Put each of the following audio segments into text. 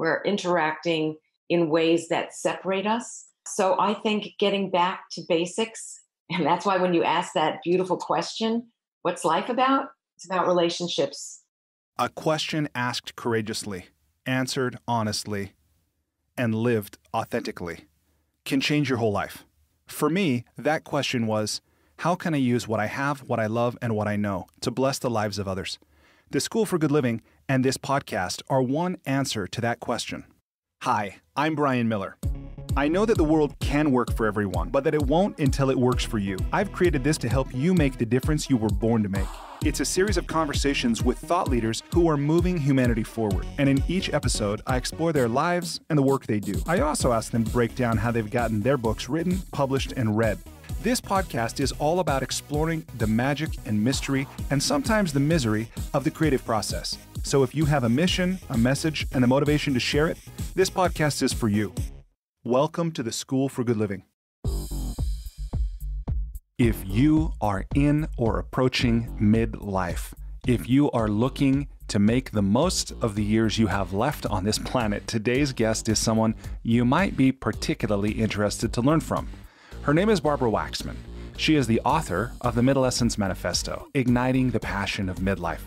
We're interacting in ways that separate us. So I think getting back to basics, and that's why when you ask that beautiful question, what's life about? It's about relationships. A question asked courageously, answered honestly, and lived authentically can change your whole life. For me, that question was, how can I use what I have, what I love, and what I know to bless the lives of others? The School for Good Living and this podcast are one answer to that question. Hi, I'm Brian Miller. I know that the world can work for everyone, but that it won't until it works for you. I've created this to help you make the difference you were born to make. It's a series of conversations with thought leaders who are moving humanity forward. And in each episode, I explore their lives and the work they do. I also ask them to break down how they've gotten their books written, published, and read. This podcast is all about exploring the magic and mystery, and sometimes the misery, of the creative process. So if you have a mission, a message, and the motivation to share it, this podcast is for you. Welcome to the School for Good Living. If you are in or approaching midlife, if you are looking to make the most of the years you have left on this planet, today's guest is someone you might be particularly interested to learn from. Her name is Barbara Waxman. She is the author of the Middlescence Manifesto, Igniting the Passion of Midlife.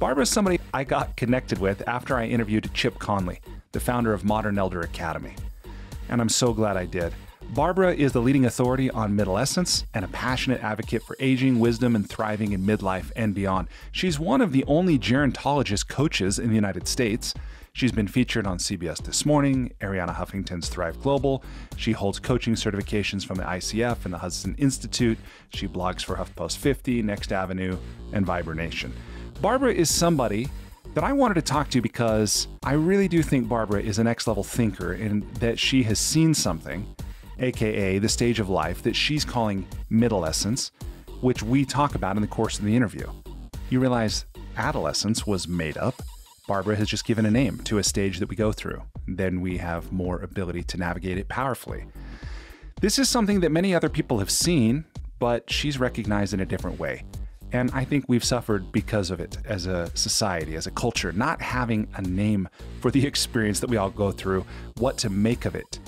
Barbara is somebody I got connected with after I interviewed Chip Conley, the founder of Modern Elder Academy. And I'm so glad I did. Barbara is the leading authority on Adolescence and a passionate advocate for aging, wisdom, and thriving in midlife and beyond. She's one of the only gerontologist coaches in the United States. She's been featured on CBS This Morning, Arianna Huffington's Thrive Global. She holds coaching certifications from the ICF and the Hudson Institute. She blogs for HuffPost 50, Next Avenue, and Vibranation. Barbara is somebody that I wanted to talk to because I really do think Barbara is a next-level thinker in that she has seen something, aka the stage of life that she's calling Middlescence, which we talk about in the course of the interview. You realize adolescence was made up. Barbara has just given a name to a stage that we go through. Then we have more ability to navigate it powerfully. This is something that many other people have seen, but she's recognized in a different way. And I think we've suffered because of it as a society, as a culture, not having a name for the experience that we all go through, what to make of it.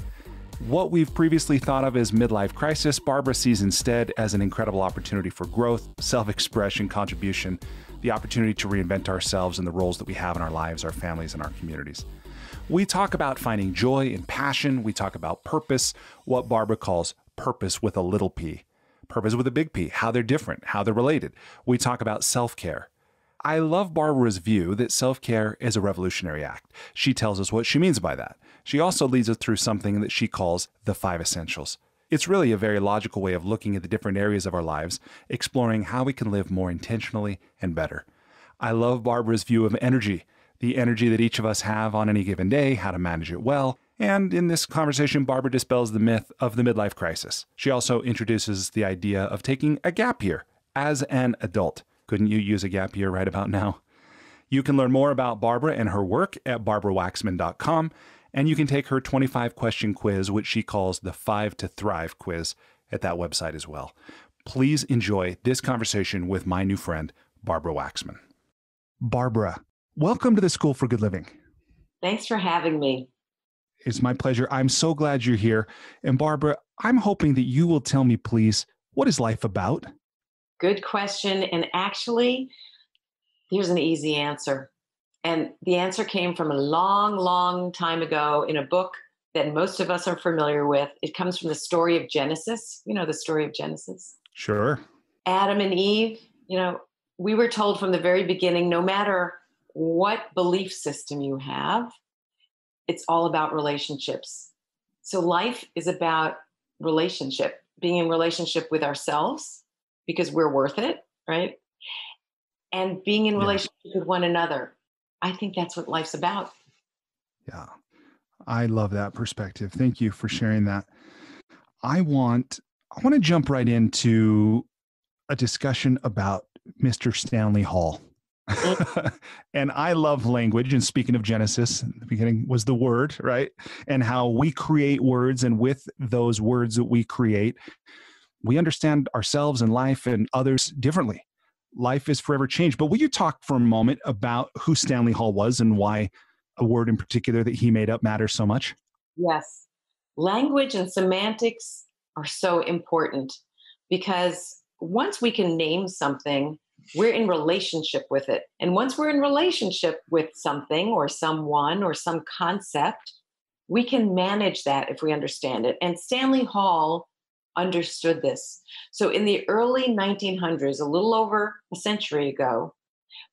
What we've previously thought of as midlife crisis, Barbara sees instead as an incredible opportunity for growth, self-expression, contribution, the opportunity to reinvent ourselves and the roles that we have in our lives, our families, and our communities. We talk about finding joy and passion. We talk about purpose, what Barbara calls purpose with a little p, purpose with a big P, how they're different, how they're related. We talk about self-care. I love Barbara's view that self-care is a revolutionary act. She tells us what she means by that. She also leads us through something that she calls the 5 essentials. It's really a very logical way of looking at the different areas of our lives, exploring how we can live more intentionally and better. I love Barbara's view of energy, the energy that each of us have on any given day, how to manage it well. And in this conversation, Barbara dispels the myth of the midlife crisis. She also introduces the idea of taking a gap year as an adult. Couldn't you use a gap year right about now? You can learn more about Barbara and her work at barbarawaxman.com, and you can take her 25-question quiz, which she calls the 5 to Thrive quiz, at that website as well. Please enjoy this conversation with my new friend, Barbara Waxman. Barbara, welcome to the School for Good Living. Thanks for having me. It's my pleasure. I'm so glad you're here. And Barbara, I'm hoping that you will tell me, please, what is life about? Good question. And actually, here's an easy answer. And the answer came from a long, long time ago in a book that most of us are familiar with. It comes from the story of Genesis. You know the story of Genesis? Sure. Adam and Eve, we were told from the very beginning, no matter what belief system you have, it's all about relationships. So life is about relationship, being in relationship with ourselves because we're worth it, right? And being in relationship with one another. I think that's what life's about. Yeah, I love that perspective. Thank you for sharing that. I want to jump right into a discussion about Mr. Stanley Hall. And I love language. And speaking of Genesis, the beginning was the word, right? And how we create words. And with those words that we create, we understand ourselves and life and others differently. Life is forever changed. But will you talk for a moment about who Stanley Hall was and why a word in particular that he made up matters so much? Yes. Language and semantics are so important because once we can name something, we're in relationship with it. And once we're in relationship with something or someone or some concept, we can manage that if we understand it. And Stanley Hall understood this. So in the early 1900s, a little over a century ago,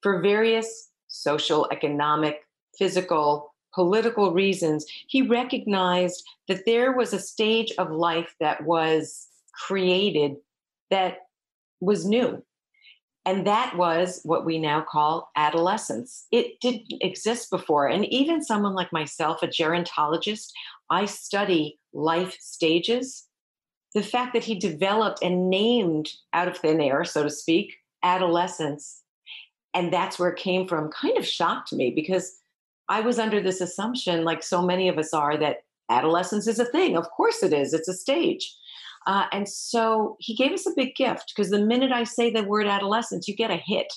for various social, economic, physical, political reasons, he recognized that there was a stage of life that was created that was new. And that was what we now call adolescence. It didn't exist before. And even someone like myself, a gerontologist, I study life stages. The fact that he developed and named out of thin air, so to speak, adolescence, and that's where it came from, kind of shocked me because I was under this assumption, like so many of us are, that adolescence is a thing. Of course it is. It's a stage. And so he gave us a big gift because the minute I say the word adolescence, you get a hit,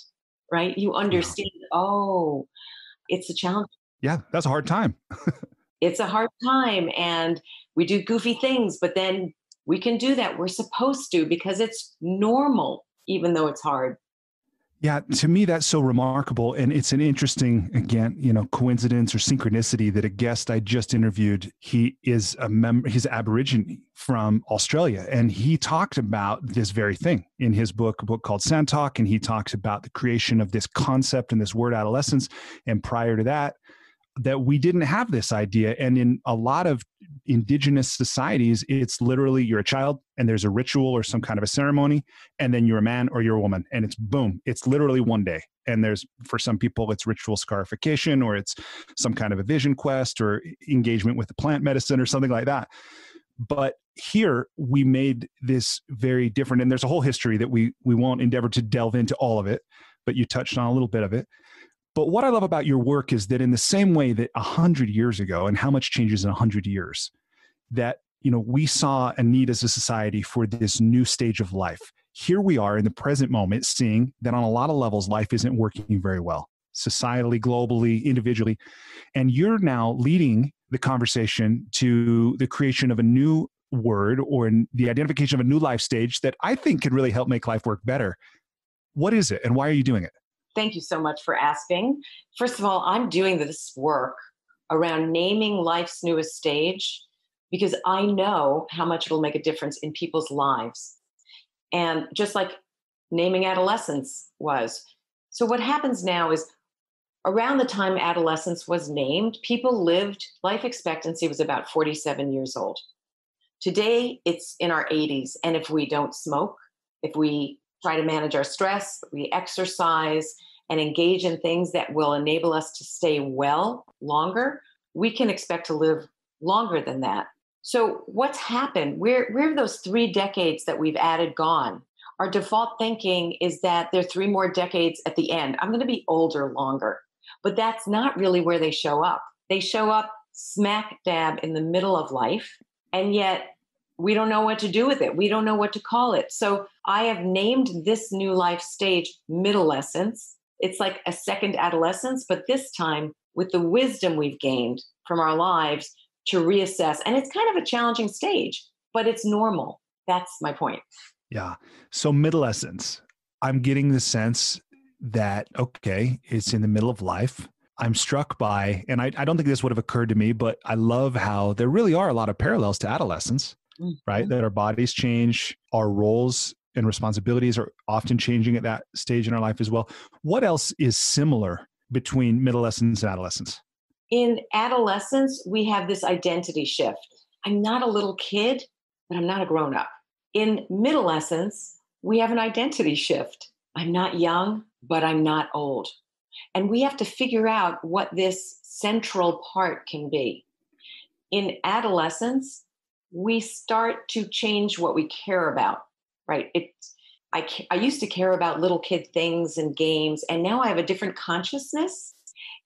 right? You understand, oh, it's a challenge. Yeah, that's a hard time. It's a hard time. And we do goofy things, but then we can do that. We're supposed to because it's normal, even though it's hard. Yeah, to me, that's so remarkable. And it's an interesting, again, coincidence or synchronicity that a guest I just interviewed, he is he's Aborigine from Australia. And he talked about this very thing in his book, a book called Sand Talk. And he talks about the creation of this concept and this word adolescence. And prior to that we didn't have this idea. And in a lot of indigenous societies, it's literally you're a child and there's a ritual or some kind of a ceremony, and then you're a man or you're a woman, and it's boom. It's literally one day. And there's, for some people, it's ritual scarification, or it's some kind of a vision quest or engagement with the plant medicine or something like that. But here we made this very different. And there's a whole history that we won't endeavor to delve into all of it, but you touched on a little bit of it. But what I love about your work is that in the same way that 100 years ago, and how much changes in 100 years, that we saw a need as a society for this new stage of life. Here we are in the present moment seeing that on a lot of levels, life isn't working very well, societally, globally, individually. And you're now leading the conversation to the creation of a new word or the identification of a new life stage that I think could really help make life work better. What is it and why are you doing it? Thank you so much for asking. First of all, I'm doing this work around naming life's newest stage because I know how much it'll make a difference in people's lives. And just like naming adolescence was. So what happens now is around the time adolescence was named, people lived, life expectancy was about 47 years old. Today, it's in our 80s. And if we don't smoke, if we try to manage our stress, we exercise and engage in things that will enable us to stay well longer, we can expect to live longer than that. So what's happened? Where have those 3 decades that we've added gone? Our default thinking is that there are 3 more decades at the end. I'm going to be older longer. But that's not really where they show up. They show up smack dab in the middle of life. And yet we don't know what to do with it. We don't know what to call it. So I have named this new life stage Middlescence. It's like a second adolescence, but this time with the wisdom we've gained from our lives to reassess. And it's kind of a challenging stage, but it's normal. That's my point. Yeah. So Middlescence, I'm getting the sense that, okay, it's in the middle of life. I'm struck by, and I don't think this would have occurred to me, but I love how there really are a lot of parallels to adolescence, right? That our bodies change, our roles and responsibilities are often changing at that stage in our life as well. What else is similar between Middlescence and adolescence? In adolescence, we have this identity shift. I'm not a little kid, but I'm not a grown-up. In Middlescence, we have an identity shift. I'm not young, but I'm not old. And we have to figure out what this central part can be. In adolescence, we start to change what we care about, right? I used to care about little kid things and games, and now I have a different consciousness,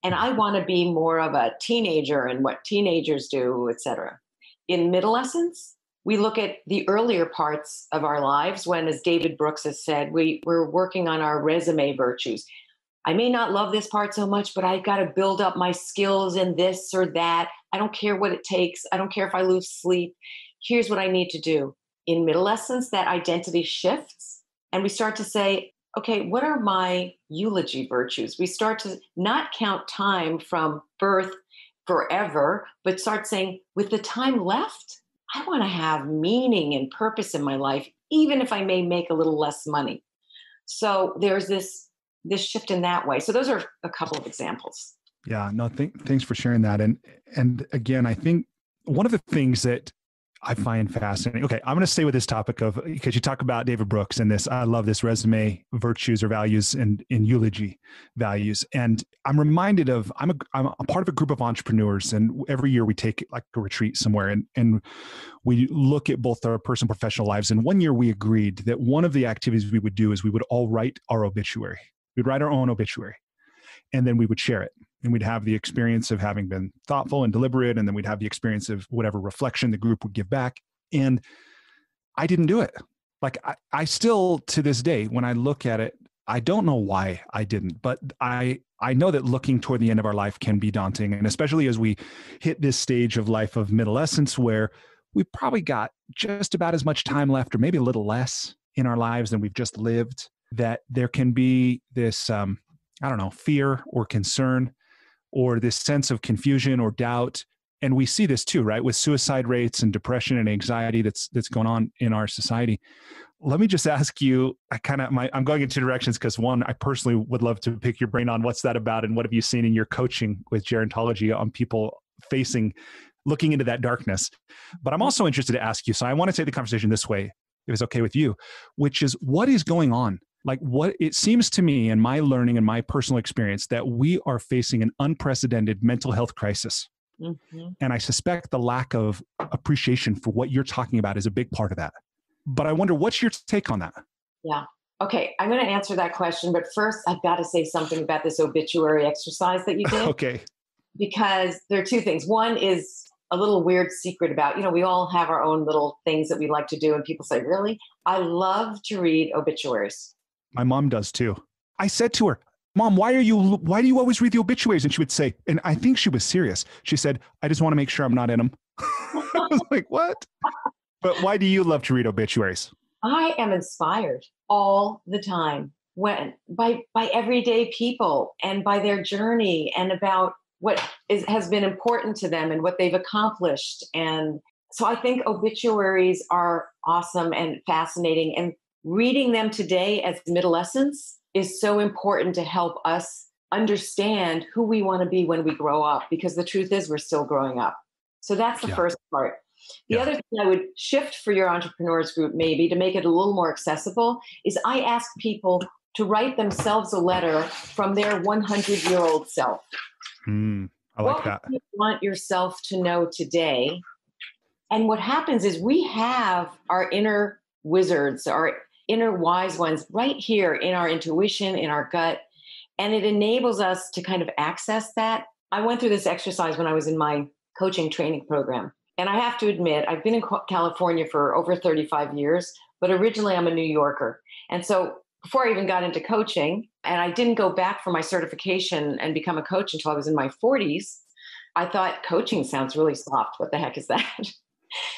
and I want to be more of a teenager and what teenagers do, et cetera. In Middlescence, we look at the earlier parts of our lives when, as David Brooks has said, we're working on our resume virtues. I may not love this part so much, but I got to build up my skills in this or that. I don't care what it takes. I don't care if I lose sleep. Here's what I need to do. In Middlescence, that identity shifts and we start to say, okay, what are my eulogy virtues? We start to not count time from birth forever, but start saying, with the time left, I want to have meaning and purpose in my life, even if I may make a little less money. So there's this shift in that way. So those are a couple of examples. Yeah, no, thanks for sharing that. And again, I think one of the things that I find fascinating. Okay, I'm going to stay with this topic of, because you talk about David Brooks and this, I love this resume virtues or values and in eulogy values. And I'm reminded of, I'm a part of a group of entrepreneurs, and every year we take like a retreat somewhere and we look at both our personal and professional lives. And one year we agreed that one of the activities we would do is we would all write our obituary. We'd write our own obituary and then we would share it. And we'd have the experience of having been thoughtful and deliberate. And then we'd have the experience of whatever reflection the group would give back. And I didn't do it. Like I still, to this day, when I look at it, I don't know why I didn't, but I know that looking toward the end of our life can be daunting. And especially as we hit this stage of life of Adolescence, where we probably got just about as much time left, or maybe a little less in our lives than we've just lived, that there can be this, fear or concern, or this sense of confusion or doubt. And we see this too, right? With suicide rates and depression and anxiety that's going on in our society. Let me just ask you, I'm going in two directions because one, I personally would love to pick your brain on what's that about and what have you seen in your coaching with gerontology on people looking into that darkness. But I'm also interested to ask you, so I want to take the conversation this way, if it's okay with you, which is what is going on? Like what it seems to me in my learning and my personal experience that we are facing an unprecedented mental health crisis. Mm-hmm. And I suspect the lack of appreciation for what you're talking about is a big part of that. But I wonder, what's your take on that? Yeah. Okay. I'm going to answer that question. But first, I've got to say something about this obituary exercise that you did. Okay. Because there are two things. One is a little weird secret about, we all have our own little things that we like to do. And people say, really? I love to read obituaries. My mom does too. I said to her, Mom, why do you always read the obituaries? And she would say, and I think she was serious. She said, I just want to make sure I'm not in them. I was like, what? But why do you love to read obituaries? I am inspired all the time by everyday people and by their journey and about what has been important to them and what they've accomplished. And so I think obituaries are awesome and fascinating. And reading them today as Middlescence is so important to help us understand who we want to be when we grow up, because the truth is we're still growing up. So that's the first part. The other thing I would shift for your entrepreneurs group, maybe to make it a little more accessible, is I ask people to write themselves a letter from their 100-year-old self. I like that. What do you want yourself to know today? And what happens is we have our inner wizards, our inner wise ones right here in our intuition, in our gut. And it enables us to kind of access that. I went through this exercise when I was in my coaching training program. And I have to admit, I've been in California for over 35 years, but originally I'm a New Yorker. And so before I even got into coaching, and I didn't go back for my certification and become a coach until I was in my 40s, I thought coaching sounds really soft. What the heck is that?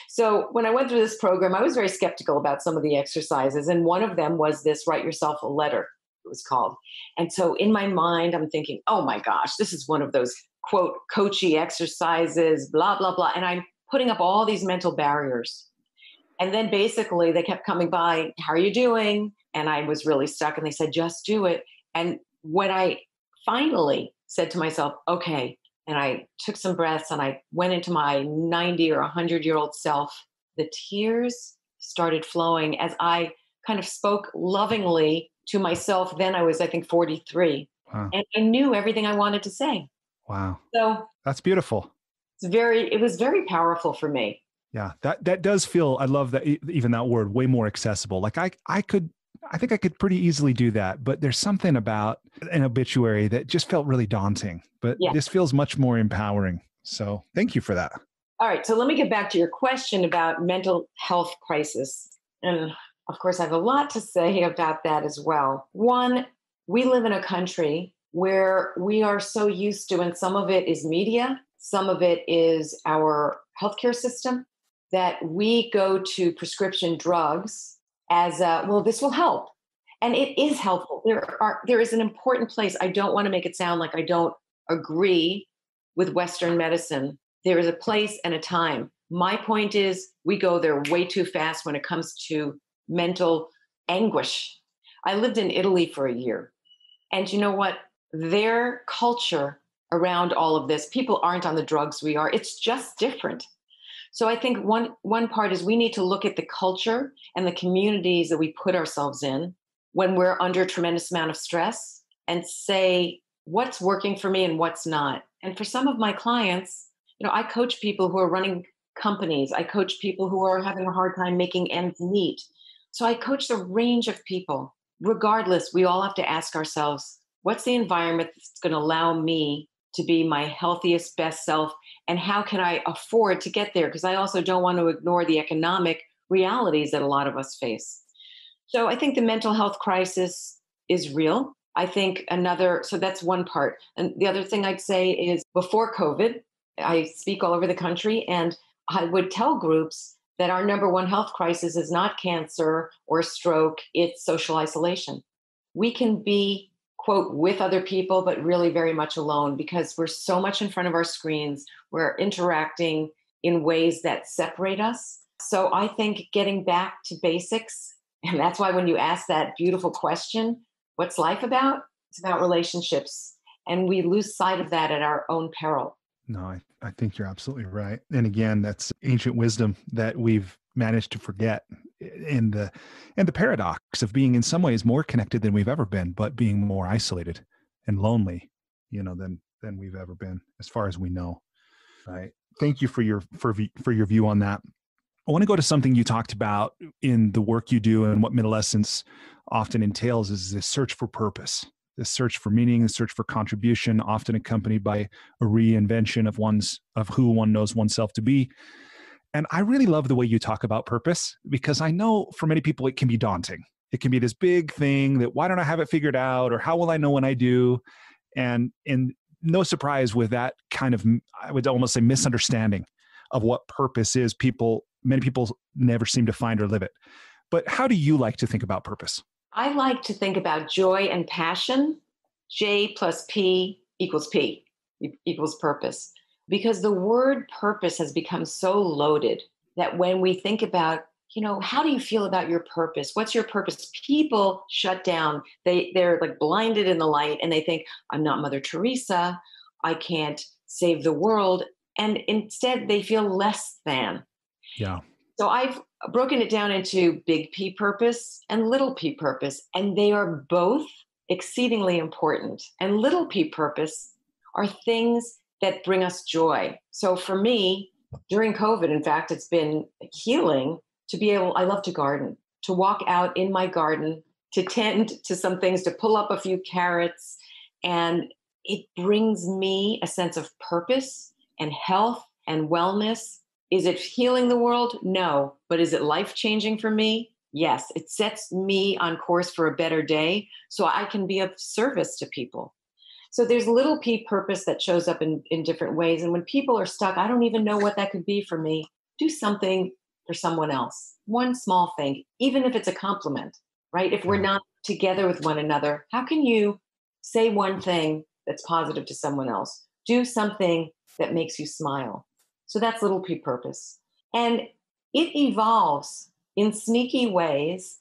So when I went through this program, I was very skeptical about some of the exercises. And one of them was this, write yourself a letter, it was called. And so in my mind, I'm thinking, oh my gosh, this is one of those, quote, coachy exercises, blah, blah, blah. And I'm putting up all these mental barriers. And then basically they kept coming by, how are you doing? And I was really stuck. And they said, just do it. And when I finally said to myself, okay, and I took some breaths and I went into my 90 or 100-year-old self, the tears started flowing as I kind of spoke lovingly to myself. Then I was, I think, 43. Wow. And I knew everything I wanted to say. Wow. So that's beautiful. It was very powerful for me. Yeah, that does feel, I love that, even that word, way more accessible. Like I think I could pretty easily do that, but there's something about an obituary that just felt really daunting, but this feels much more empowering. So thank you for that. All right. So let me get back to your question about mental health crisis. And of course, I have a lot to say about that as well. One, we live in a country where we are so used to, and some of it is media, some of it is our healthcare system, that we go to prescription drugs as well, this will help. And it is helpful. There is an important place. I don't want to make it sound like I don't agree with Western medicine. There is a place and a time. My point is we go there way too fast when it comes to mental anguish. I lived in Italy for a year. And you know what? Their culture around all of this, people aren't on the drugs we are. It's just different. So I think one part is we need to look at the culture and the communities that we put ourselves in when we're under a tremendous amount of stress and say, what's working for me and what's not. And for some of my clients, I coach people who are running companies. I coach people who are having a hard time making ends meet. So I coach the range of people. Regardless, we all have to ask ourselves, what's the environment that's going to allow me to be my healthiest, best self? And how can I afford to get there? Because I also don't want to ignore the economic realities that a lot of us face. So I think the mental health crisis is real. I think so that's one part. And the other thing I'd say is before COVID, I speak all over the country, and I would tell groups that our number one health crisis is not cancer or stroke, it's social isolation. We can be, quote, with other people, but really very much alone because we're so much in front of our screens. We're interacting in ways that separate us. So I think getting back to basics, and that's why when you ask that beautiful question, what's life about? It's about relationships. And we lose sight of that at our own peril. No, I think you're absolutely right. And again, that's ancient wisdom that we've managed to forget in the paradox of being in some ways more connected than we've ever been, but being more isolated and lonely, than we've ever been, as far as we know. Right. Thank you for your view on that. I want to go to something you talked about in the work you do, and what Middlescence often entails is this search for purpose, this search for meaning, the search for contribution, often accompanied by a reinvention of who one knows oneself to be. And I really love the way you talk about purpose, because I know for many people it can be daunting. It can be this big thing that, why don't I have it figured out? Or how will I know when I do? And no surprise with that kind of, I would almost say, misunderstanding of what purpose is. Many people never seem to find or live it. But how do you like to think about purpose? I like to think about joy and passion. J plus P equals P, equals purpose. Because the word purpose has become so loaded that when we think about, how do you feel about your purpose? What's your purpose? People shut down. They're like blinded in the light, and they think, I'm not Mother Teresa. I can't save the world. And instead they feel less than. Yeah. So I've broken it down into big P purpose and little p purpose, and they are both exceedingly important. And little p purpose are things that bring us joy. So for me, during COVID, in fact, it's been healing I love to garden, to walk out in my garden, to tend to some things, to pull up a few carrots. And it brings me a sense of purpose and health and wellness. Is it healing the world? No. But is it life-changing for me? Yes. It sets me on course for a better day so I can be of service to people. So there's little p purpose that shows up in different ways. And when people are stuck, I don't even know what that could be for me. Do something for someone else. One small thing, even if it's a compliment, right? If we're not together with one another, how can you say one thing that's positive to someone else? Do something that makes you smile. So that's little p purpose. And it evolves in sneaky ways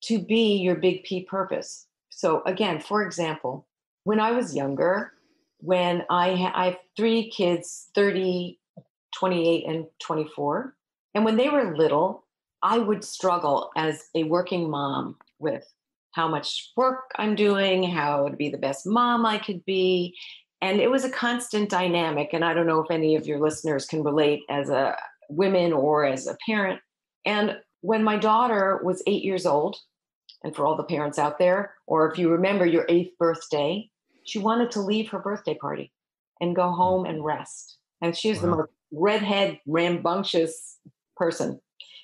to be your big P purpose. So again, for example, when I was younger, when I have 3 kids, 30, 28, and 24. And when they were little, I would struggle as a working mom with how much work I'm doing, how to be the best mom I could be. And it was a constant dynamic. And I don't know if any of your listeners can relate as a woman or as a parent. And when my daughter was 8 years old, and for all the parents out there, or if you remember your 8th birthday, she wanted to leave her birthday party and go home and rest. And she was the most redhead, rambunctious person,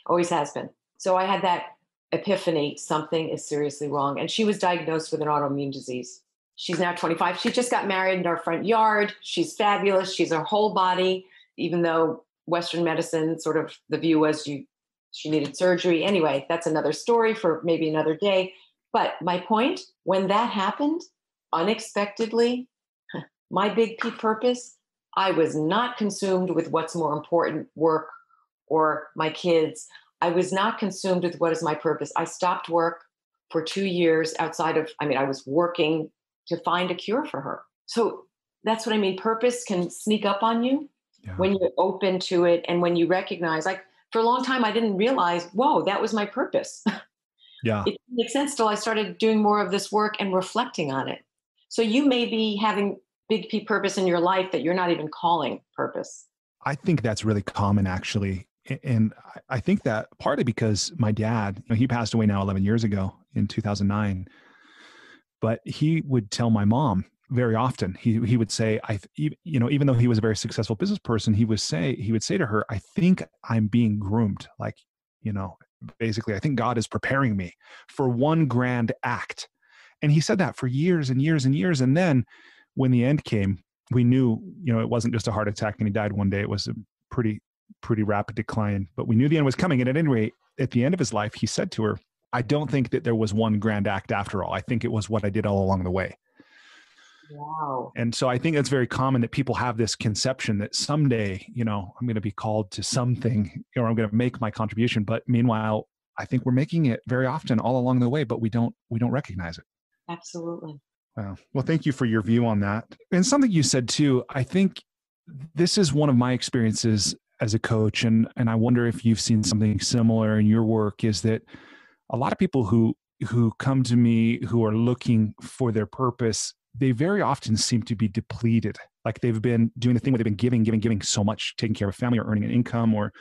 always has been. So I had that epiphany, something is seriously wrong. And she was diagnosed with an autoimmune disease. She's now 25. She just got married in our front yard. She's fabulous. She's her whole body, even though Western medicine, sort of the view was she needed surgery. Anyway, that's another story for maybe another day. But my point, when that happened, unexpectedly, my big P purpose, I was not consumed with what's more important, work or my kids. I was not consumed with what is my purpose. I stopped work for 2 years I was working to find a cure for her. So that's what I mean. Purpose can sneak up on you when you're open to it. And when you recognize, like for a long time, I didn't realize, whoa, that was my purpose. Yeah. It didn't make sense till I started doing more of this work and reflecting on it. So you may be having big P purpose in your life that you're not even calling purpose. I think that's really common, actually. And I think that partly because my dad, he passed away now 11 years ago in 2009, but he would tell my mom very often, he would say, even though he was a very successful business person, he would say to her, I think I'm being groomed. Like, basically, I think God is preparing me for one grand act. And he said that for years and years and years. And then when the end came, we knew, it wasn't just a heart attack and he died one day. It was a pretty rapid decline, but we knew the end was coming. And at any rate, at the end of his life, he said to her, I don't think that there was one grand act after all. I think it was what I did all along the way. Wow. And so I think it's very common that people have this conception that someday, I'm going to be called to something or I'm going to make my contribution. But meanwhile, I think we're making it very often all along the way, but we don't recognize it. Absolutely. Wow. Well, thank you for your view on that. And something you said too, I think this is one of my experiences as a coach. And I wonder if you've seen something similar in your work, is that a lot of people who come to me who are looking for their purpose, they very often seem to be depleted. Like they've been doing the thing where they've been giving so much, taking care of a family or earning an income or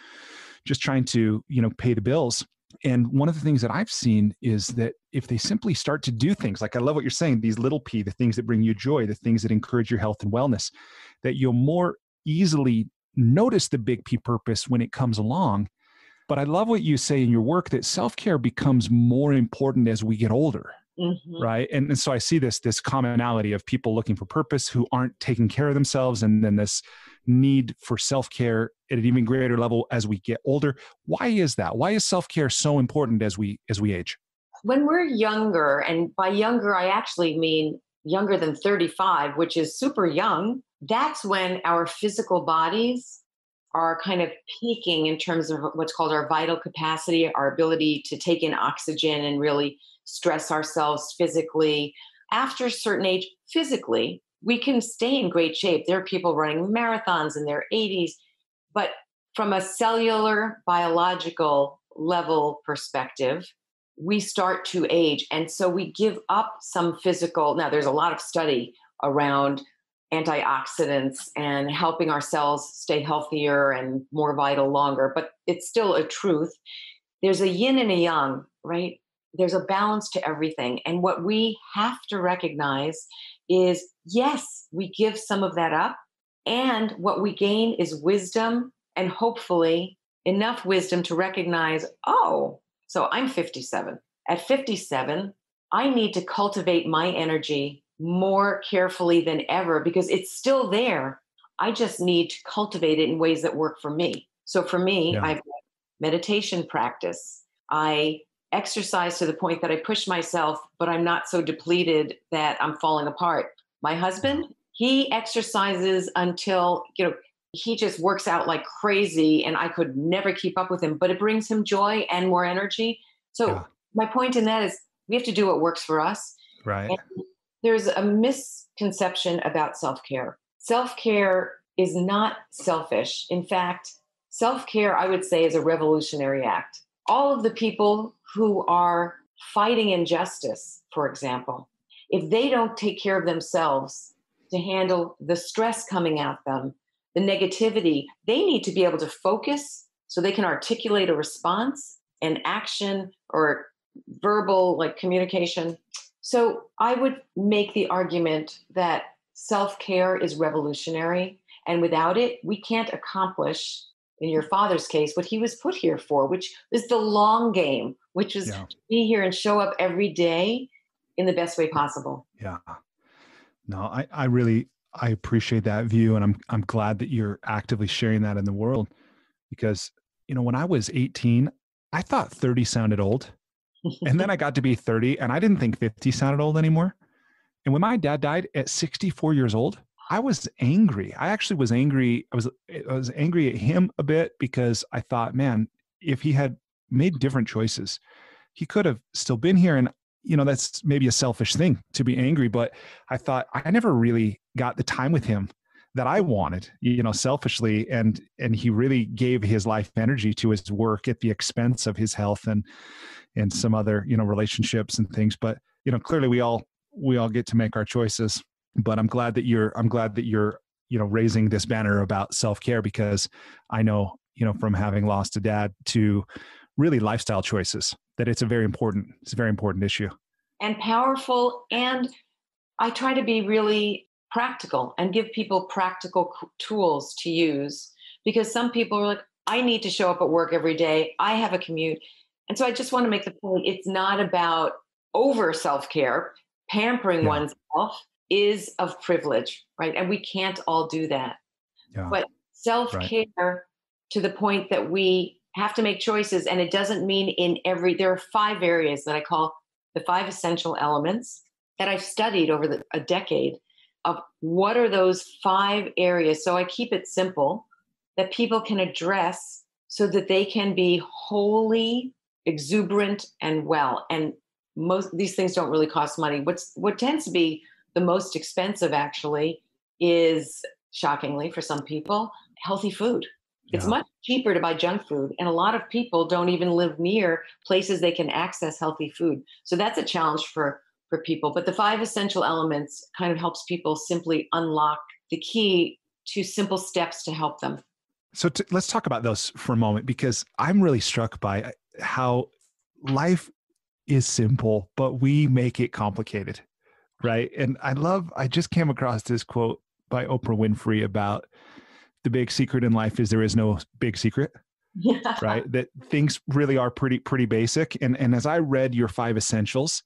just trying to, pay the bills. And one of the things that I've seen is that if they simply start to do things, like I love what you're saying, these little P, the things that bring you joy, the things that encourage your health and wellness, that you'll more easily notice the big P purpose when it comes along. But I love what you say in your work that self-care becomes more important as we get older. Mm-hmm. Right. And so I see this commonality of people looking for purpose who aren't taking care of themselves. And then this need for self-care at an even greater level as we get older. Why is that? Why is self-care so important as we age? When we're younger, and by younger, I actually mean younger than 35, which is super young, that's when our physical bodies are kind of peaking in terms of what's called our vital capacity, our ability to take in oxygen and really stress ourselves physically. After a certain age, physically, we can stay in great shape. There are people running marathons in their 80s, but from a cellular, biological level perspective, we start to age. And so we give up some physical. Now, there's a lot of study around antioxidants and helping our cells stay healthier and more vital longer, but it's still a truth. There's a yin and a yang, right? There's a balance to everything. And what we have to recognize is, yes, we give some of that up. And what we gain is wisdom, and hopefully enough wisdom to recognize, oh, so I'm 57. At 57, I need to cultivate my energy more carefully than ever because it's still there. I just need to cultivate it in ways that work for me. So for me, I've got meditation practice. I exercise to the point that I push myself, but I'm not so depleted that I'm falling apart. My husband, he exercises until, he just works out like crazy and I could never keep up with him, but it brings him joy and more energy. So my point in that is we have to do what works for us. Right. And there's a misconception about self-care. Self-care is not selfish. In fact, self-care, I would say, is a revolutionary act. All of the people who are fighting injustice, for example, if they don't take care of themselves to handle the stress coming at them, the negativity, they need to be able to focus so they can articulate a response, an action, or verbal communication. So I would make the argument that self-care is revolutionary. And without it, we can't accomplish in your father's case, what he was put here for, which is the long game, which is to be here and show up every day in the best way possible. Yeah. No, I appreciate that view. And I'm glad that you're actively sharing that in the world because, when I was 18, I thought 30 sounded old. And then I got to be 30 and I didn't think 50 sounded old anymore. And when my dad died at 64 years old, I was angry. I actually was angry. I was angry at him a bit because I thought, man, if he had made different choices, he could have still been here. And, that's maybe a selfish thing to be angry, but I thought I never really got the time with him that I wanted, selfishly. And he really gave his life energy to his work at the expense of his health and some other, relationships and things. But, clearly we all get to make our choices. But I'm glad that you're raising this banner about self-care because I know, from having lost a dad to really lifestyle choices, that it's a very important issue. And powerful. And I try to be really practical and give people practical tools to use because some people are like, I need to show up at work every day. I have a commute. And so I just want to make the point, it's not about over self-care. Pampering oneself is of privilege, right? And we can't all do that. Yeah. But self-care to the point that we have to make choices. And it doesn't mean there are 5 areas that I call the 5 essential elements that I've studied over a decade of what are those 5 areas. So I keep it simple that people can address so that they can be wholly exuberant and well. And most these things don't really cost money. What tends to be the most expensive actually is, shockingly for some people, healthy food. It's much cheaper to buy junk food. And a lot of people don't even live near places they can access healthy food. So that's a challenge for people. But the 5 essential elements kind of helps people simply unlock the key to simple steps to help them. So let's talk about those for a moment, because I'm really struck by how life is simple, but we make it complicated, right? And I just came across this quote by Oprah Winfrey about the big secret in life is there is no big secret, right? That things really are pretty basic. And as I read your 5 essentials,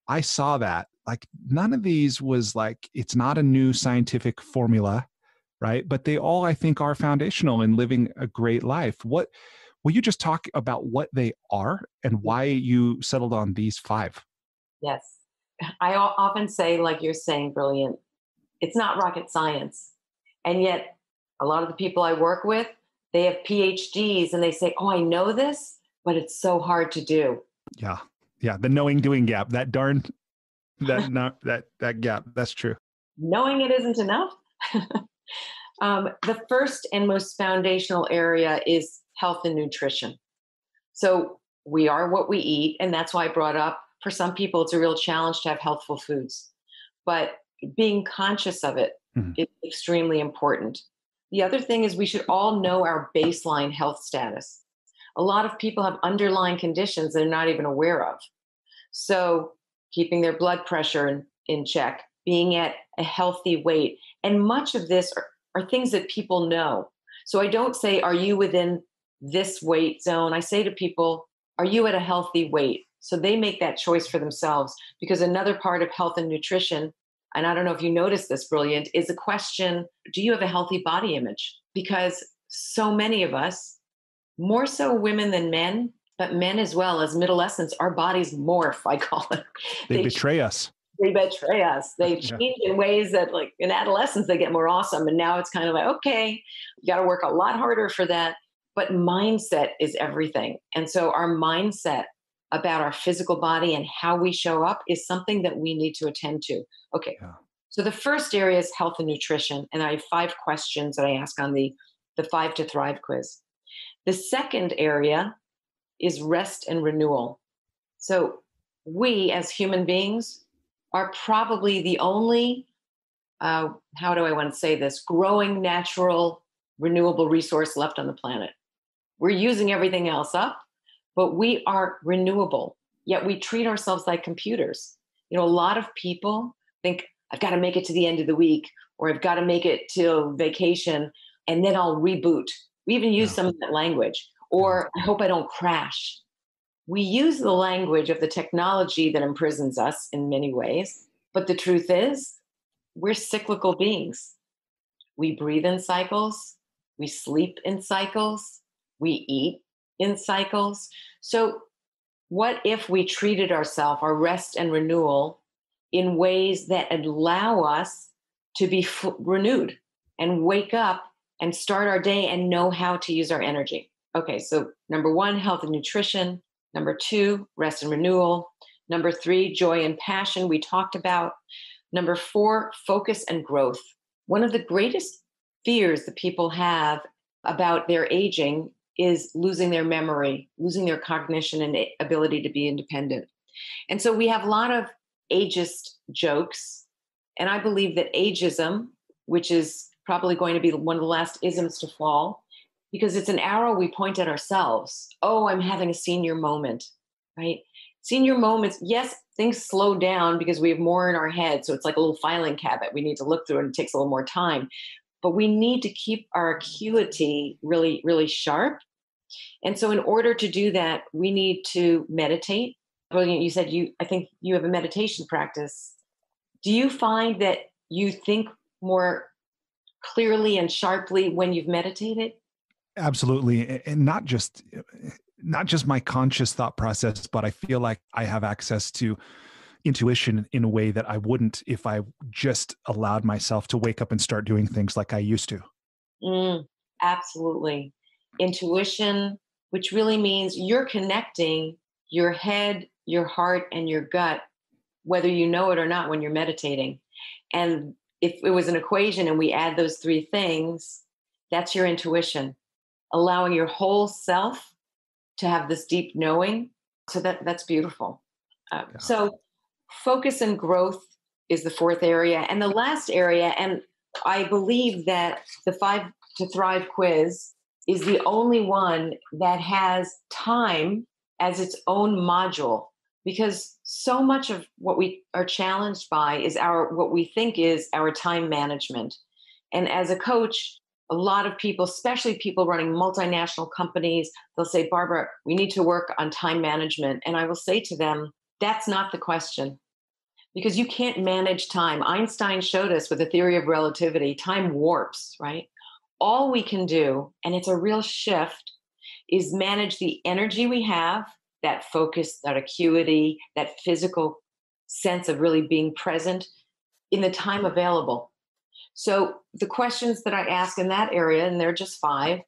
I saw that like none of these was like, it's not a new scientific formula, right? But they all, I think, are foundational in living a great life. Will you just talk about what they are and why you settled on these 5? Yes. I often say, like you're saying, brilliant. It's not rocket science. And yet a lot of the people I work with, they have PhDs and they say, oh, I know this, but it's so hard to do. Yeah. Yeah. The knowing doing gap, that gap. That's true. Knowing it isn't enough. The first and most foundational area is health and nutrition. So we are what we eat. And that's why I brought up, for some people, it's a real challenge to have healthful foods. But being conscious of it is extremely important. The other thing is we should all know our baseline health status. A lot of people have underlying conditions they're not even aware of. So keeping their blood pressure in check, being at a healthy weight. And much of this are things that people know. So I don't say, are you within this weight zone? I say to people, are you at a healthy weight? So they make that choice for themselves, because another part of health and nutrition, and I don't know if you noticed this, brilliant, is the question, do you have a healthy body image? Because so many of us, more so women than men, but men as well, as Middlescence, our bodies morph, I call it. They betray us. They betray us. They change in ways that, like in adolescence, they get more awesome. And now it's kind of like, okay, you got to work a lot harder for that. But mindset is everything. And so our mindset about our physical body and how we show up is something that we need to attend to. Okay. Yeah. So the first area is health and nutrition. And I have 5 questions that I ask on the 5 to Thrive quiz. The second area is rest and renewal. So we as human beings are probably the only, how do I want to say this, growing natural renewable resource left on the planet. We're using everything else up, but we are renewable, yet we treat ourselves like computers. You know, a lot of people think, I've got to make it to the end of the week, or I've got to make it till vacation, and then I'll reboot. We even use Yeah. some of that language. Or I hope I don't crash. We use the language of the technology that imprisons us in many ways. But the truth is, we're cyclical beings. We breathe in cycles. We sleep in cycles. We eat in cycles. So what if we treated ourselves, our rest and renewal, in ways that allow us to be renewed and wake up and start our day and know how to use our energy? Okay, so number 1, health and nutrition. Number 2, rest and renewal. Number 3, joy and passion, we talked about. Number 4, focus and growth. One of the greatest fears that people have about their aging is losing their memory, losing their cognition and ability to be independent. And so we have a lot of ageist jokes. And I believe that ageism, which is probably going to be one of the last isms to fall, because it's an arrow we point at ourselves. Oh, I'm having a senior moment, right? Senior moments, yes, things slow down because we have more in our head. So it's like a little filing cabinet we need to look through, and it takes a little more time. But we need to keep our acuity really, really sharp. And so in order to do that, we need to meditate. Brilliant. You said I think you have a meditation practice. Do you find that you think more clearly and sharply when you've meditated? Absolutely. And not just my conscious thought process, but I feel like I have access to intuition in a way that I wouldn't if I just allowed myself to wake up and start doing things like I used to. Absolutely. Intuition, which really means you're connecting your head, your heart, and your gut, whether you know it or not, when you're meditating. And if it was an equation and we add those 3 things, that's your intuition, allowing your whole self to have this deep knowing. So that's beautiful. So focus and growth is the 4th area. And the last area, and I believe that the 5 to Thrive quiz is the only one that has time as its own module, because so much of what we are challenged by is what we think is our time management. And as a coach, a lot of people, especially people running multinational companies, they'll say, Barbara, we need to work on time management. And I will say to them, that's not the question, because you can't manage time. Einstein showed us with the theory of relativity, time warps, right? All we can do, and it's a real shift, is manage the energy we have, that focus, that acuity, that physical sense of really being present in the time available. So the questions that I ask in that area, and they're just 5,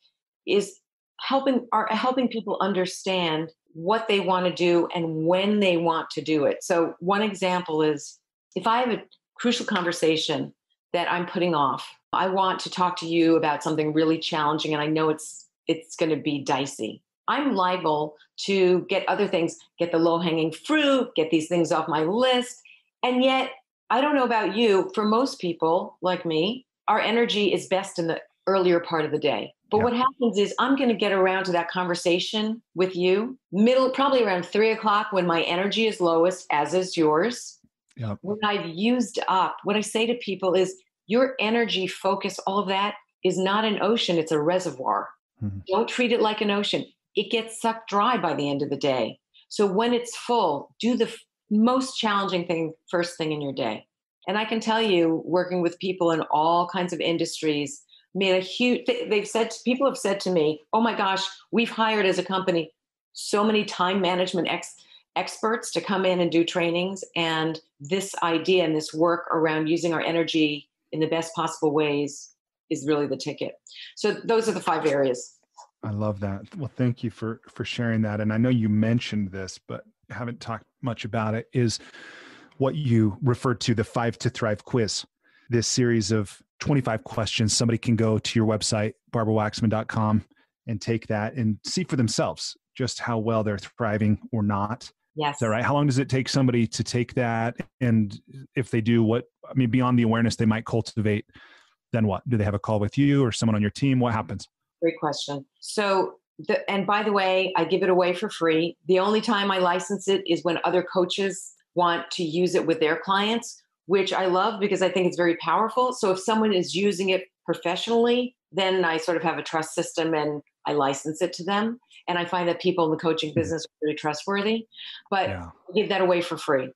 is helping people understand what they want to do and when they want to do it. So one example is, if I have a crucial conversation that I'm putting off, I want to talk to you about something really challenging, and I know it's going to be dicey. I'm liable to get other things, get the low-hanging fruit, get these things off my list. And yet, I don't know about you, for most people like me, our energy is best in the earlier part of the day. But what happens is I'm going to get around to that conversation with you probably around 3 o'clock, when my energy is lowest, as is yours. Yep. When I've used up, what I say to people is, your energy, focus, all of that is not an ocean, it's a reservoir. Mm-hmm. Don't treat it like an ocean. It gets sucked dry by the end of the day. So when it's full, do the most challenging thing first thing in your day. And I can tell you, working with people in all kinds of industries, made a huge, people have said to me, oh my gosh, we've hired as a company so many time management experts to come in and do trainings. And this idea and this work around using our energy in the best possible ways is really the ticket. So those are the 5 areas. I love that. Well, thank you for sharing that. And I know you mentioned this, but haven't talked much about it, is what you referred to, the 5 to Thrive quiz, this series of 25 questions. Somebody can go to your website, barbarawaxman.com, and take that and see for themselves just how well they're thriving or not. Yes. Is that right? How long does it take somebody to take that? And if they do, beyond the awareness they might cultivate, then what? Do they have a call with you or someone on your team? What happens? Great question. So, and by the way, I give it away for free. The only time I license it is when other coaches want to use it with their clients, which I love because I think it's very powerful. So if someone is using it professionally, then I sort of have a trust system and I license it to them. And I find that people in the coaching business are very trustworthy, but Yeah. I give that away for free.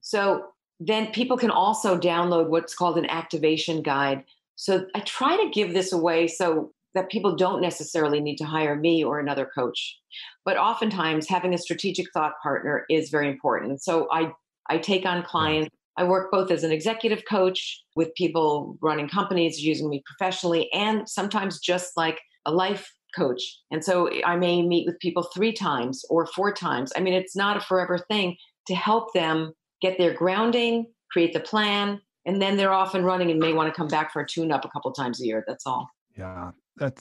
So then people can also download what's called an activation guide. So I try to give this away so that people don't necessarily need to hire me or another coach. But oftentimes having a strategic thought partner is very important. So I take on clients. I work both as an executive coach with people running companies using me professionally, and sometimes just like a life coach. And so I may meet with people 3 times or 4 times. I mean, it's not a forever thing, to help them get their grounding, create the plan, and then they're off and running and may want to come back for a tune-up a couple times a year. That's all. Yeah,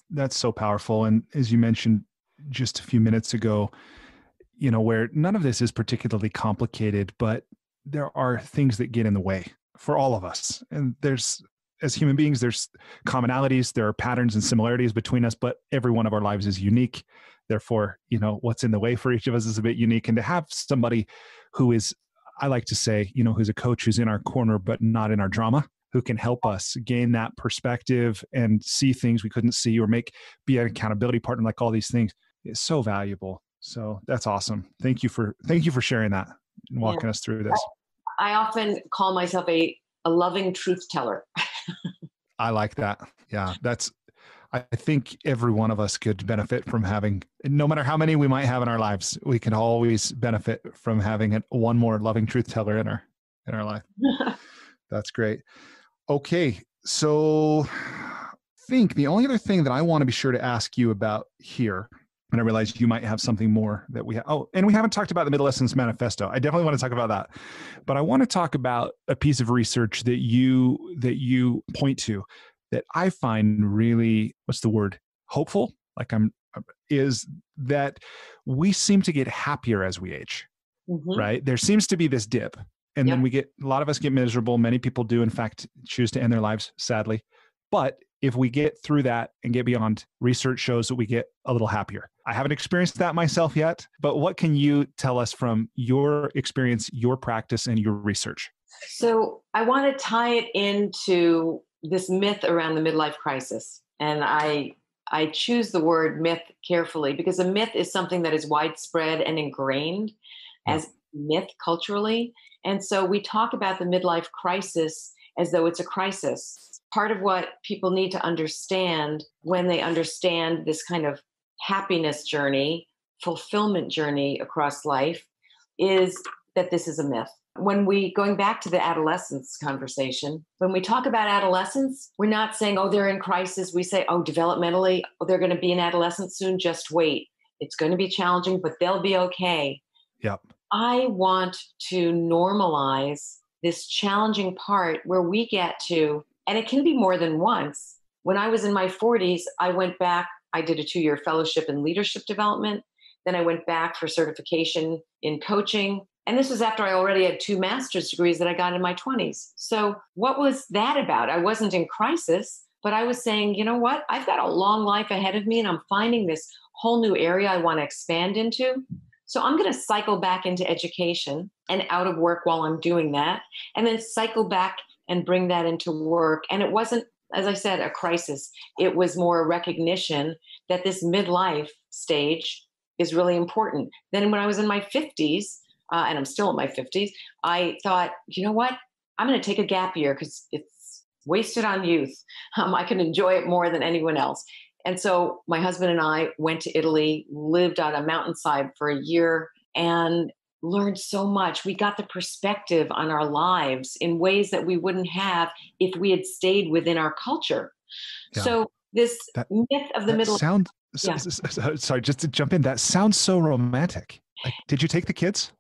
that's so powerful. And as you mentioned just a few minutes ago, where none of this is particularly complicated, but there are things that get in the way for all of us. And as human beings, there's commonalities, there are patterns and similarities between us, but every one of our lives is unique. Therefore, what's in the way for each of us is a bit unique. And to have somebody who is, I like to say, who's a coach who's in our corner, but not in our drama, who can help us gain that perspective and see things we couldn't see, or be an accountability partner, like all these things, is so valuable. So that's awesome. Thank you for sharing that and walking us through this. I often call myself a loving truth teller. I like that. Yeah, I think every one of us could benefit from having, no matter how many we might have in our lives, we can always benefit from having one more loving truth teller in our life. That's great. Okay. So I think the only other thing that I want to be sure to ask you about here, and I realize you might have something more that we have. Oh, and we haven't talked about the Middlescence Manifesto. I definitely want to talk about that, but I want to talk about a piece of research that you point to that I find really, what's the word? Hopeful. Is that we seem to get happier as we age, right? There seems to be this dip, and then a lot of us get miserable. Many people do, in fact, choose to end their lives, sadly. But if we get through that and get beyond, research shows that we get a little happier. I haven't experienced that myself yet, but what can you tell us from your experience, your practice, and your research? So I want to tie it into this myth around the midlife crisis. And I choose the word myth carefully because a myth is something that is widespread and ingrained as myth culturally. And so we talk about the midlife crisis as though it's a crisis. Part of what people need to understand when they understand this kind of happiness journey, fulfillment journey across life, is that this is a myth. Going back to the adolescence conversation, when we talk about adolescence, we're not saying, oh, they're in crisis. We say, oh, developmentally, they're going to be an adolescent soon. Just wait. It's going to be challenging, but they'll be okay. Yep. I want to normalize this challenging part where we get to, and it can be more than once. When I was in my 40s, I went back, I did a 2-year fellowship in leadership development. Then I went back for certification in coaching. And this was after I already had 2 master's degrees that I got in my 20s. So what was that about? I wasn't in crisis, but I was saying, you know what? I've got a long life ahead of me and I'm finding this whole new area I want to expand into. So I'm going to cycle back into education and out of work while I'm doing that, and then cycle back and bring that into work. And it wasn't, as I said, a crisis. It was more a recognition that this midlife stage is really important. Then when I was in my 50s, and I'm still in my 50s, I thought, you know what? I'm going to take a gap year because it's wasted on youth. I can enjoy it more than anyone else. And so my husband and I went to Italy, lived on a mountainside for a year, and learned so much. We got the perspective on our lives in ways that we wouldn't have if we had stayed within our culture. Yeah. So this myth of the middle... Sorry, just to jump in, that sounds so romantic. Like, did you take the kids?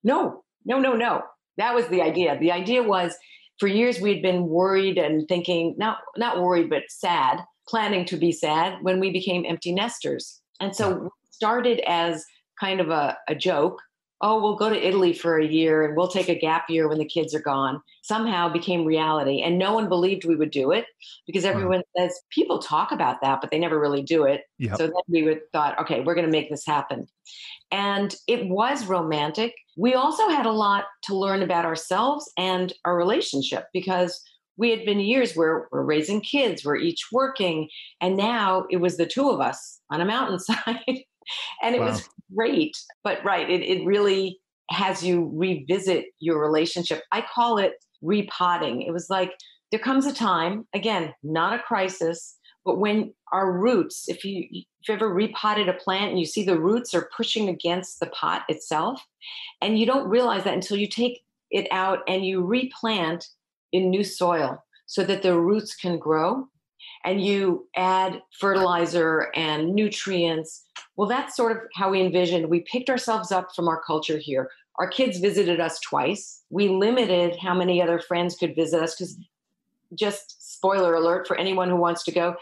No. That was the idea. The idea was, for years we'd been worried and thinking, not worried, but sad, planning to be sad when we became empty nesters. And so we started as kind of a joke. Oh, we'll go to Italy for a year and we'll take a gap year when the kids are gone. Somehow became reality. And no one believed we would do it because everyone says, people talk about that, but they never really do it. Yep. So then we thought, okay, we're going to make this happen. And it was romantic. We also had a lot to learn about ourselves and our relationship because we had been years where we're raising kids, we're each working, and now it was the two of us on a mountainside. And it was great. But right, it really has you revisit your relationship. I call it repotting. It was like there comes a time, again, not a crisis, but when our roots, if you ever repotted a plant and you see the roots are pushing against the pot itself, and you don't realize that until you take it out and you replant in new soil so that the roots can grow, and you add fertilizer and nutrients. Well, that's sort of how we envisioned. We picked ourselves up from our culture here. Our kids visited us twice. We limited how many other friends could visit us because, just spoiler alert for anyone who wants to go,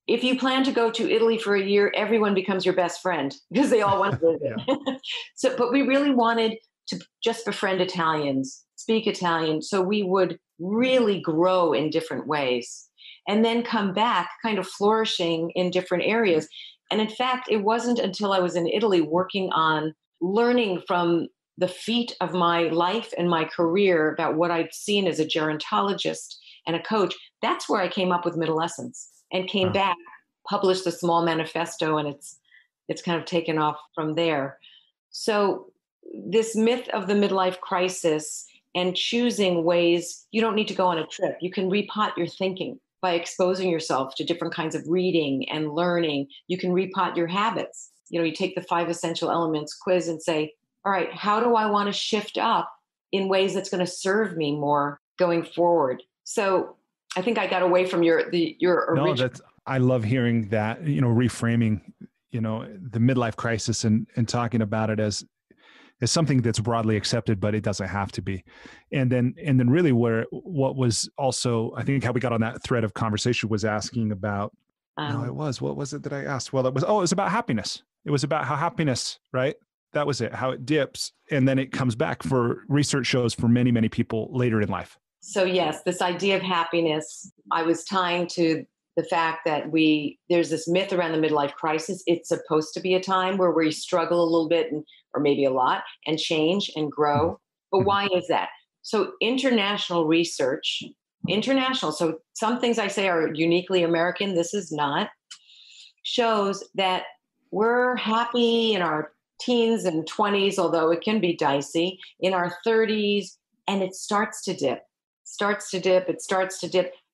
if you plan to go to Italy for a year, everyone becomes your best friend because they all want to visit. So, but we really wanted to just befriend Italians, speak Italian, so we would really grow in different ways and then come back kind of flourishing in different areas. And in fact, it wasn't until I was in Italy working on learning from the feat of my life and my career about what I'd seen as a gerontologist and a coach, that's where I came up with Middlescence and came back, published the small manifesto, and it's kind of taken off from there. So this myth of the midlife crisis and choosing ways, you don't need to go on a trip. You can repot your thinking by exposing yourself to different kinds of reading and learning. You can repot your habits. You take the 5 essential elements quiz and say, all right, how do I want to shift up in ways that's going to serve me more going forward? So I think I got away from your original. No, I love hearing that, reframing, the midlife crisis and talking about it as something that's broadly accepted, but it doesn't have to be. And then really what was also, I think how we got on that thread of conversation was asking about, what was it that I asked? Well, it was about happiness. It was about how happiness, right? That was it, how it dips. And then it comes back for research shows for many, many people later in life. So yes, this idea of happiness, I was tying to the fact that there's this myth around the midlife crisis. It's supposed to be a time where we struggle a little bit or maybe a lot and change and grow. But why is that? So international research, so some things I say are uniquely American, this is not, shows that we're happy in our teens and 20s, although it can be dicey, in our 30s, and it starts to dip.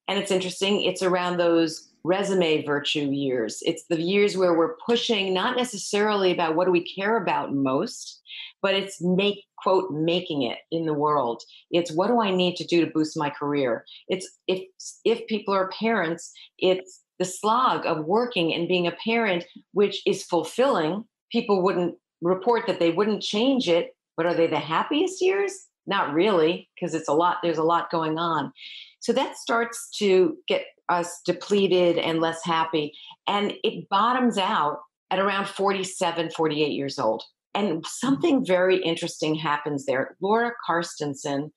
And it's interesting, it's around those resume virtue years. It's the years where we're pushing, not necessarily about what do we care about most, but it's making it in the world. It's what do I need to do to boost my career? It's if people are parents, it's the slog of working and being a parent, which is fulfilling. People wouldn't report that they wouldn't change it, but are they the happiest years? Not really, because there's a lot going on. So that starts to get us depleted and less happy. And it bottoms out at around 47, 48 years old. And something very interesting happens there. Laura Carstensen,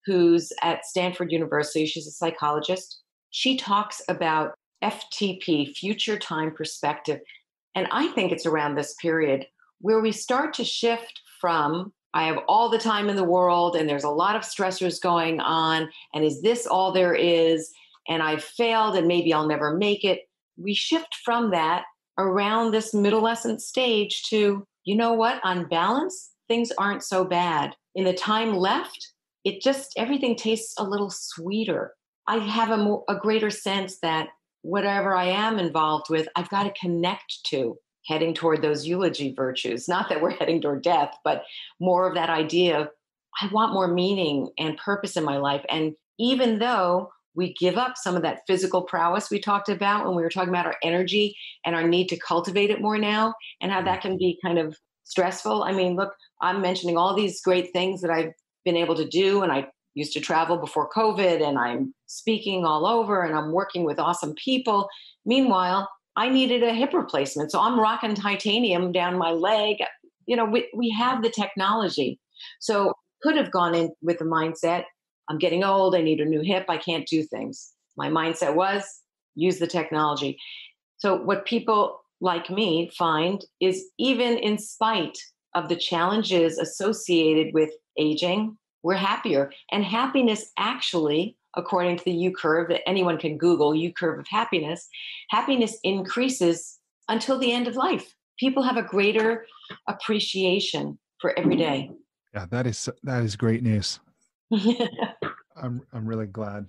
who's at Stanford University, she's a psychologist. She talks about FTP, future time perspective. And I think it's around this period where we start to shift from I have all the time in the world and there's a lot of stressors going on. And is this all there is? And I've failed and maybe I'll never make it. We shift from that around this middlescent stage to, you know what, on balance, things aren't so bad. In the time left, everything tastes a little sweeter. I have a greater sense that whatever I am involved with, I've got to connect to. Heading toward those eulogy virtues. Not that we're heading toward death, but more of that idea of, I want more meaning and purpose in my life. And even though we give up some of that physical prowess we talked about when we were talking about our energy and our need to cultivate it more now, and how that can be kind of stressful. I mean, look, I'm mentioning all these great things that I've been able to do, and I used to travel before COVID, and I'm speaking all over, and I'm working with awesome people. Meanwhile, I needed a hip replacement. So I'm rocking titanium down my leg. We have the technology. So could have gone in with the mindset, I'm getting old, I need a new hip, I can't do things. My mindset was, use the technology. So what people like me find is even in spite of the challenges associated with aging, we're happier. And happiness actually, according to the U curve that anyone can Google, U curve of happiness, happiness increases until the end of life. People have a greater appreciation for every day. Yeah, that is great news. I'm really glad.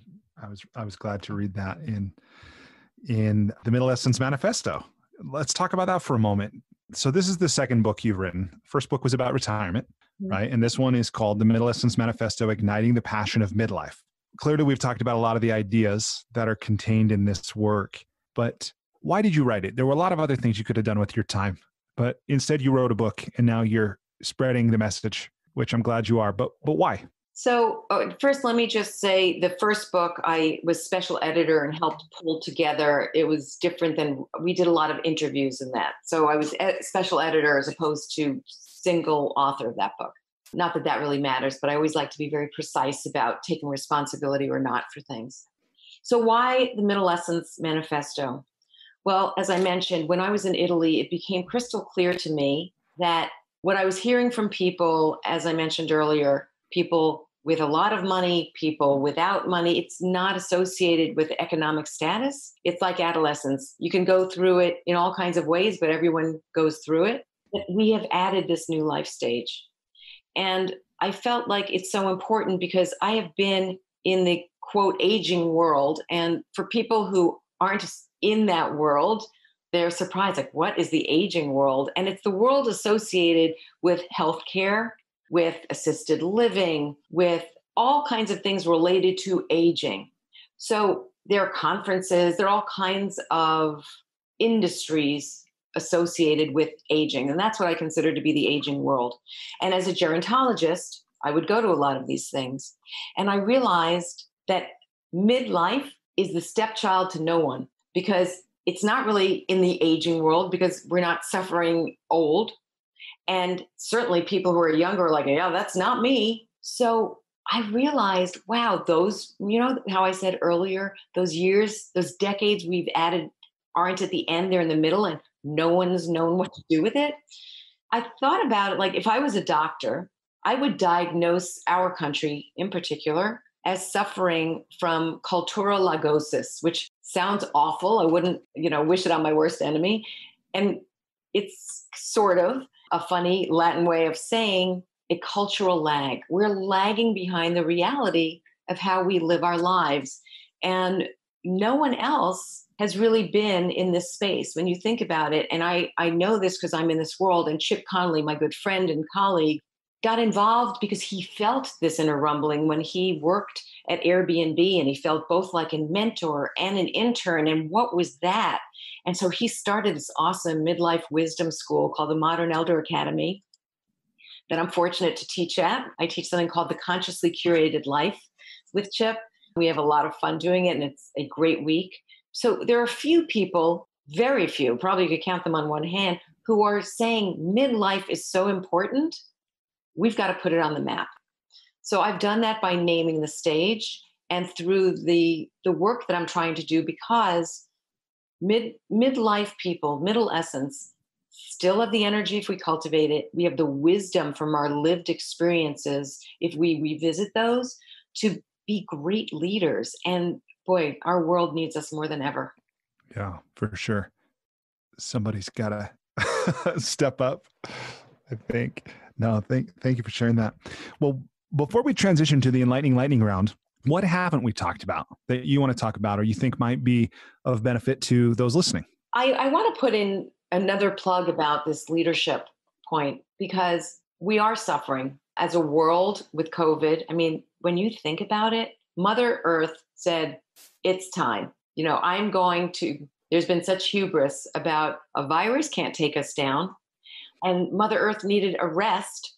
I was glad to read that in the Middlescence Manifesto. Let's talk about that for a moment. So this is the second book you've written. First book was about retirement, right? And this one is called The Middlescence Manifesto, Igniting the Passion of Midlife. Clearly, we've talked about a lot of the ideas that are contained in this work, but why did you write it? There were a lot of other things you could have done with your time, but instead you wrote a book and now you're spreading the message, which I'm glad you are, but why? So first, let me just say the first book, I was special editor and helped pull together. It was different than, we did a lot of interviews in that. So I was special editor as opposed to single author of that book. Not that that really matters, but I always like to be very precise about taking responsibility or not for things. So why the Middlescence Manifesto? Well, as I mentioned, when I was in Italy, it became crystal clear to me that what I was hearing from people, as I mentioned earlier, people with a lot of money, people without money, it's not associated with economic status. It's like adolescence. You can go through it in all kinds of ways, but everyone goes through it. But we have added this new life stage. And I felt like it's so important because I have been in the quote aging world. And for people who aren't in that world, they're surprised, like, what is the aging world? And it's the world associated with healthcare, with assisted living, with all kinds of things related to aging. So there are conferences, there are all kinds of industries associated with aging. And that's what I consider to be the aging world. And as a gerontologist, I would go to a lot of these things. And I realized that midlife is the stepchild to no one, because it's not really in the aging world because we're not suffering old. And certainly people who are younger are like, yeah, that's not me. So I realized, wow, those, how I said earlier, those years, those decades we've added aren't at the end, they're in the middle and no one's known what to do with it. I thought about it like if I was a doctor, I would diagnose our country in particular as suffering from cultural lagosis, which sounds awful. I wouldn't, wish it on my worst enemy. And it's sort of a funny Latin way of saying a cultural lag. We're lagging behind the reality of how we live our lives. And no one else has really been in this space when you think about it. And I know this because I'm in this world. And Chip Connolly, my good friend and colleague, got involved because he felt this inner rumbling when he worked at Airbnb, and he felt both like a mentor and an intern. And what was that? And so he started this awesome midlife wisdom school called the Modern Elder Academy that I'm fortunate to teach at. I teach something called the Consciously Curated Life with Chip. We have a lot of fun doing it, and it's a great week. So there are a few people, very few, probably you could count them on one hand, who are saying midlife is so important, we've got to put it on the map. So I've done that by naming the stage and through the work that I'm trying to do, because midlife people, Middlescence, still have the energy if we cultivate it. We have the wisdom from our lived experiences, if we revisit those, to be great leaders. And boy, our world needs us more than ever. Yeah, for sure. Somebody's got to step up, I think. No, thank you for sharing that. Well, before we transition to the enlightening lightning round, what haven't we talked about that you want to talk about or you think might be of benefit to those listening? I want to put in another plug about this leadership point, because we are suffering as a world with COVID. I mean, when you think about it, Mother Earth said, it's time. There's been such hubris about a virus can't take us down. And Mother Earth needed a rest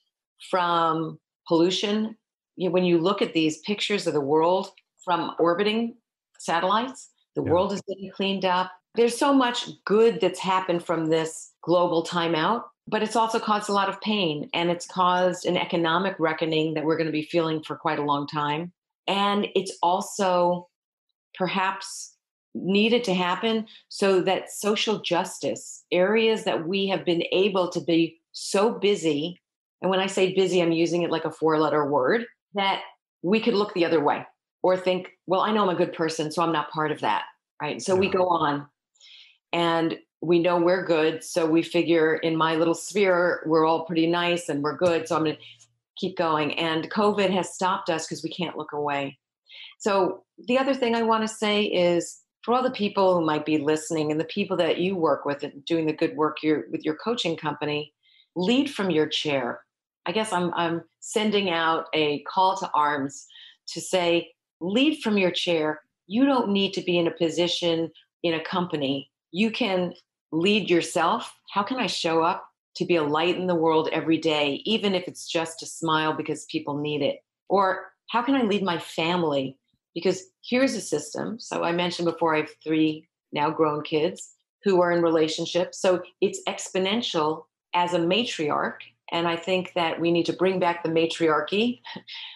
from pollution. When you look at these pictures of the world from orbiting satellites, the world is getting cleaned up. There's so much good that's happened from this global timeout, but it's also caused a lot of pain, and it's caused an economic reckoning that we're going to be feeling for quite a long time. And it's also perhaps needed to happen so that social justice, areas that we have been able to be so busy, and when I say busy, I'm using it like a 4-letter word, that we could look the other way. or think, well, I know I'm a good person, so I'm not part of that, right? So we Yeah. go on and we know we're good. So we figure in my little sphere, we're all pretty nice and we're good. So I'm going to keep going. And COVID has stopped us because we can't look away. So the other thing I want to say is for all the people who might be listening and the people that you work with and doing the good work with your coaching company, lead from your chair. I guess I'm sending out a call to arms to say, lead from your chair. You don't need to be in a position in a company. You can lead yourself. How can I show up to be a light in the world every day, even if it's just a smile because people need it? Or how can I lead my family? Because here's a system. So I mentioned before, I have 3 now grown kids who are in relationships. So it's exponential as a matriarch. And I think that we need to bring back the matriarchy.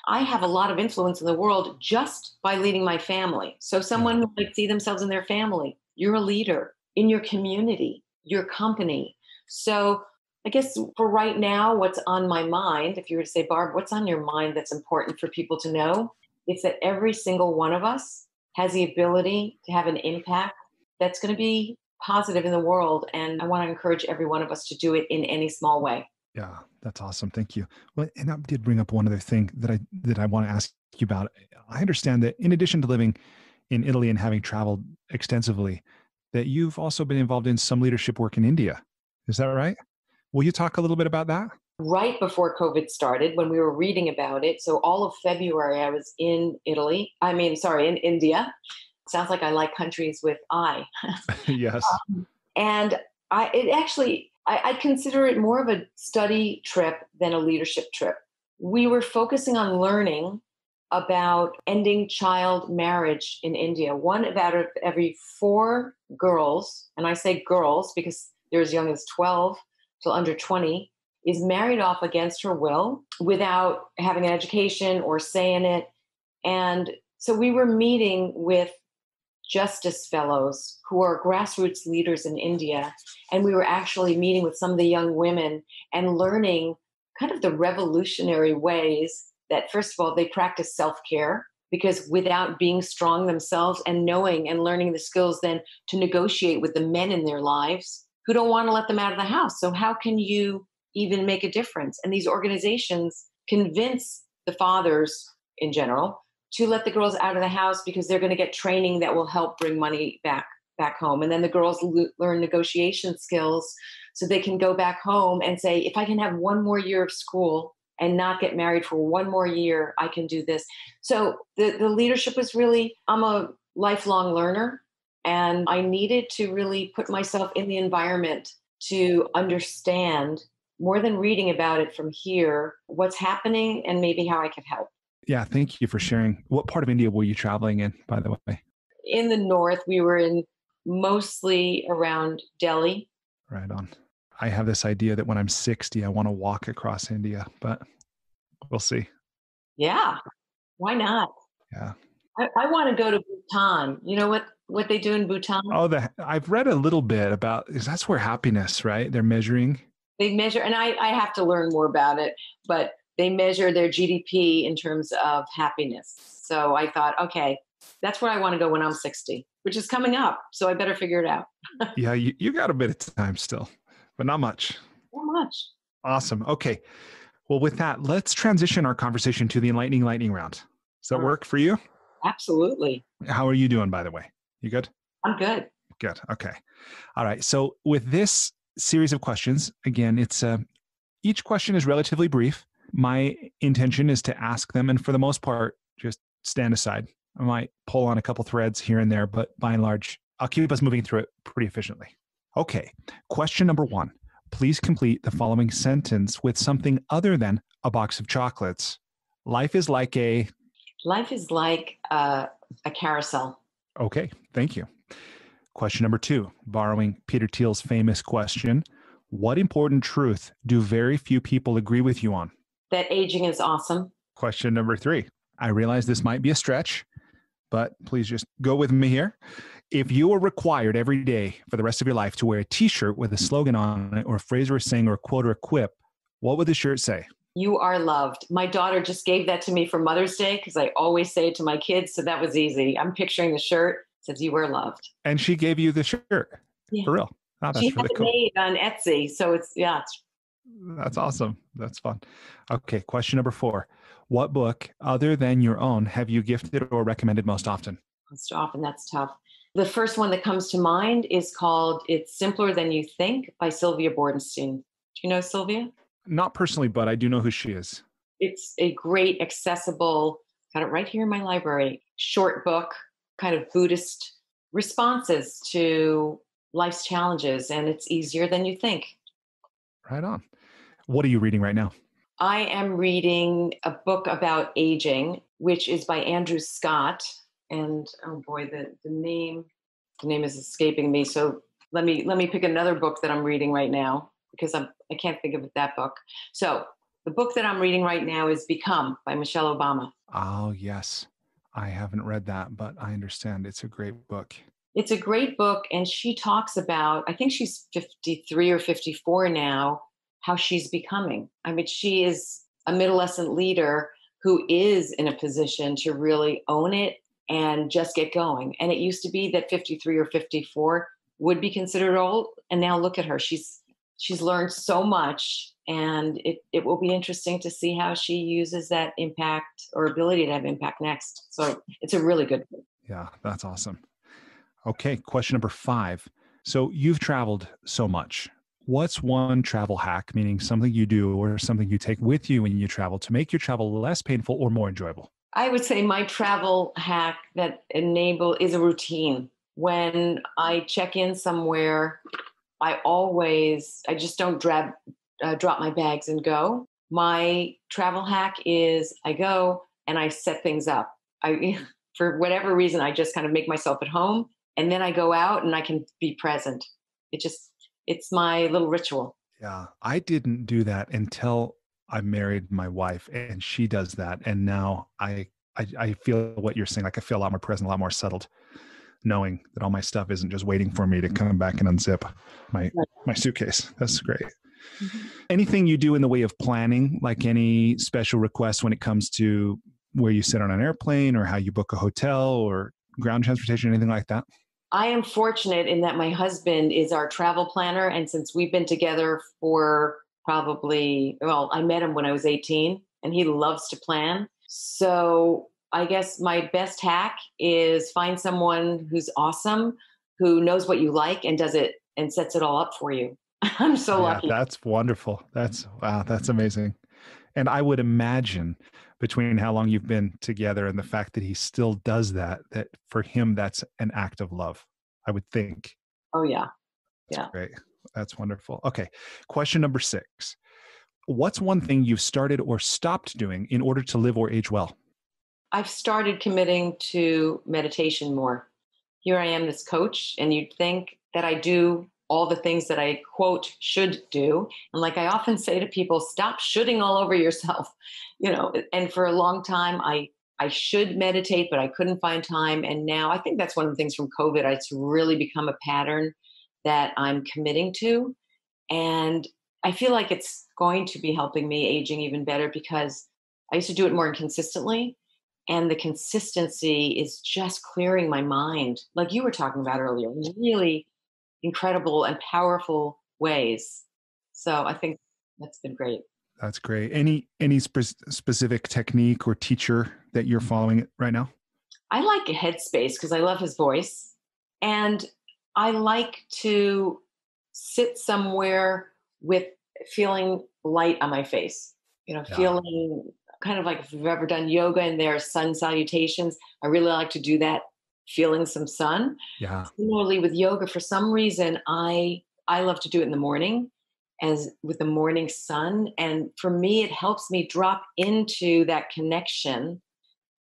I have a lot of influence in the world just by leading my family. So someone who might see themselves in their family, you're a leader in your community, your company. So I guess for right now, what's on my mind, if you were to say, Barb, what's on your mind that's important for people to know? It's that every single one of us has the ability to have an impact that's going to be positive in the world. And I want to encourage every one of us to do it in any small way. Yeah, that's awesome. Thank you. Well, and that did bring up one other thing that I want to ask you about. I understand that in addition to living in Italy and having traveled extensively, that you've also been involved in some leadership work in India. Is that right? Will you talk a little bit about that? Right before COVID started, when we were reading about it, so all of February, I was in in India. Sounds like I like countries with I. Yes. And I consider it more of a study trip than a leadership trip. We were focusing on learning about ending child marriage in India. One out of every 4 girls, and I say girls because they're as young as 12 till under 20, is married off against her will without having an education or say in it. And so we were meeting with justice fellows who are grassroots leaders in India. And we were actually meeting with some of the young women and learning kind of the revolutionary ways that, first of all, they practice self-care, because without being strong themselves and knowing and learning the skills then to negotiate with the men in their lives who don't want to let them out of the house. So how can you even make a difference? And these organizations convince the fathers in general to let the girls out of the house because they're going to get training that will help bring money back home. And then the girls learn negotiation skills so they can go back home and say, if I can have one more year of school and not get married for one more year, I can do this. So the leadership was really, I'm a lifelong learner, and I needed to really put myself in the environment to understand, more than reading about it from here, what's happening and maybe how I could help. Yeah, thank you for sharing. What part of India were you traveling in, by the way? In the north, we were in mostly around Delhi. Right on. I have this idea that when I'm 60, I want to walk across India, but we'll see. Yeah, why not? Yeah. I want to go to Bhutan. You know what they do in Bhutan? Oh, I've read a little bit about, because that's where happiness, right? They're measuring. They measure, and I have to learn more about it, but they measure their GDP in terms of happiness. So I thought, okay, that's where I want to go when I'm 60, which is coming up. So I better figure it out. Yeah, you got a bit of time still, but not much. Not much. Awesome. Okay. Well, with that, let's transition our conversation to the enlightening lightning round. Does that work for you? Absolutely. How are you doing, by the way? You good? I'm good. Good. Okay. All right. So with this series of questions, again, it's each question is relatively brief. My intention is to ask them, and for the most part, just stand aside. I might pull on a couple threads here and there, but by and large, I'll keep us moving through it pretty efficiently. Okay. Question number 1. Please complete the following sentence with something other than a box of chocolates. Life is like a carousel. Okay. Thank you. Question number 2, borrowing Peter Thiel's famous question, what important truth do very few people agree with you on? That aging is awesome. Question number 3, I realize this might be a stretch, but please just go with me here. If you were required every day for the rest of your life to wear a t-shirt with a slogan on it or a phrase or a saying or a quote or a quip, what would the shirt say? You are loved. My daughter just gave that to me for Mother's Day because I always say it to my kids. So that was easy. I'm picturing the shirt. It says, you are loved. And she gave you the shirt. Yeah. For real. Oh, She that's has really it cool. made on Etsy. So it's, yeah. That's awesome. That's fun. Okay. Question number 4. What book other than your own have you gifted or recommended most often? Most often, that's tough. The first one that comes to mind is called It's Simpler Than You Think by Sylvia Bordenstein. Do you know Sylvia? Not personally, but I do know who she is. It's a great, accessible, got it right here in my library, short book, kind of Buddhist responses to life's challenges. And it's easier than you think. Right on. What are you reading right now? I am reading a book about aging, which is by Andrew Scott. And oh boy, the name is escaping me. So let me pick another book that I'm reading right now because I can't think of that book. So the book that I'm reading right now is Become by Michelle Obama. Oh, yes. I haven't read that, but I understand it's a great book. It's a great book. And she talks about, I think she's 53 or 54 now, how she's becoming. I mean, she is a Middlescence leader who is in a position to really own it and just get going. And it used to be that 53 or 54 would be considered old. And now look at her. She's learned so much, and it will be interesting to see how she uses that impact or ability to have impact next. So it's a really good book. Yeah, that's awesome. Okay, question number 5. So you've traveled so much. What's one travel hack, meaning something you do or something you take with you when you travel to make your travel less painful or more enjoyable? I would say my travel hack that is a routine. When I check in somewhere, I just don't drop my bags and go. My travel hack is I go and I set things up. For whatever reason, I just kind of make myself at home, and then I go out and I can be present. It's my little ritual. Yeah, I didn't do that until I married my wife, and she does that. And now I feel what you're saying. Like I feel a lot more present, a lot more settled, knowing that all my stuff isn't just waiting for me to come back and unzip my suitcase. That's great. Mm-hmm. Anything you do in the way of planning, like any special requests when it comes to where you sit on an airplane or how you book a hotel or ground transportation, anything like that? I am fortunate in that my husband is our travel planner. And since we've been together for I met him when I was 18, and he loves to plan. So I guess my best hack is find someone who's awesome, who knows what you like and does it and sets it all up for you. I'm so lucky. That's wonderful. That's amazing. And I would imagine between how long you've been together and the fact that he still does that for him, that's an act of love, I would think. Oh, yeah. That's great. That's wonderful. Okay. Question number 6. What's one thing you've started or stopped doing in order to live or age well? I've started committing to meditation more. Here I am, this coach, and you'd think that I do all the things that I, quote, should do. And like I often say to people, stop shoulding all over yourself, and for a long time, I should meditate, but I couldn't find time. And now I think that's one of the things from COVID. It's really become a pattern that I'm committing to. And I feel like it's going to be helping me aging even better because I used to do it more consistently. And the consistency is just clearing my mind, like you were talking about earlier, in really incredible and powerful ways. So I think that's been great. That's great. Any specific technique or teacher that you're following right now? I like Headspace because I love his voice. And I like to sit somewhere with feeling light on my face, feeling kind of like if you've ever done yoga and there are sun salutations. I really like to do that, feeling some sun. Yeah. Similarly with yoga, for some reason, I love to do it in the morning as with the morning sun. And for me, it helps me drop into that connection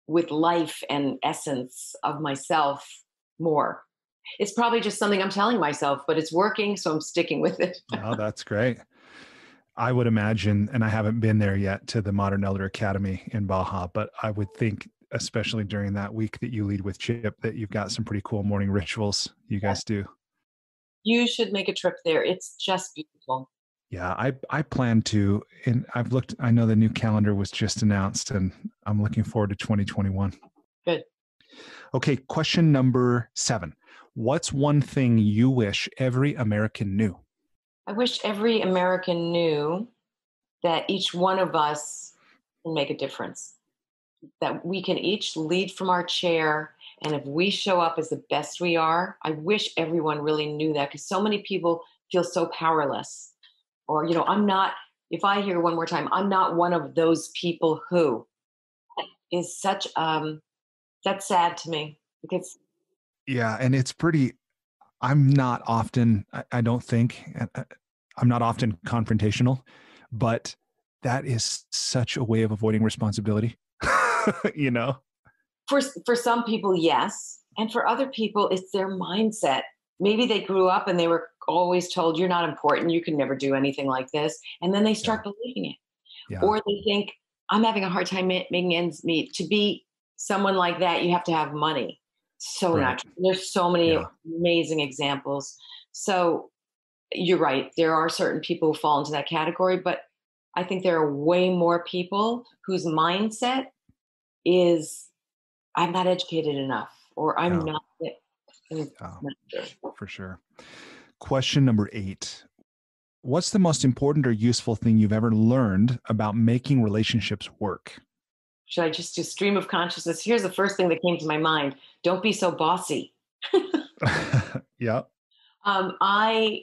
with life and essence of myself more. It's probably just something I'm telling myself, but it's working. So I'm sticking with it. Oh, that's great. I would imagine, and I haven't been there yet to the Modern Elder Academy in Baja, but I would think, especially during that week that you lead with Chip, that you've got some pretty cool morning rituals you guys do. You should make a trip there. It's just beautiful. Yeah, I plan to, and I know the new calendar was just announced, and I'm looking forward to 2021. Good. Okay, question number 7. What's one thing you wish every American knew? I wish every American knew that each one of us can make a difference, that we can each lead from our chair. And if we show up as the best we are, I wish everyone really knew that, because so many people feel so powerless. Or, I'm not, if I hear one more time, I'm not one of those people who is such, that's sad to me because, Yeah, and it's pretty, I'm not often, I don't think, I'm not often confrontational, but that is such a way of avoiding responsibility, you know? for some people, yes. And for other people, it's their mindset. Maybe they grew up and they were always told, you're not important. You can never do anything like this. And then they Yeah, start believing it. yeah, Or they think, I'm having a hard time making ends meet. To be someone like that, you have to have money. So right. not true. There's so many Yeah, amazing examples. So you're right. There are certain people who fall into that category, but I think there are way more people whose mindset is, I'm not educated enough, or I'm yeah, not. And yeah, not sure. for sure. Question number 8. What's the most important or useful thing you've ever learned about making relationships work? Should I just do stream of consciousness? Here's the first thing that came to my mind. Don't be so bossy. Yeah. I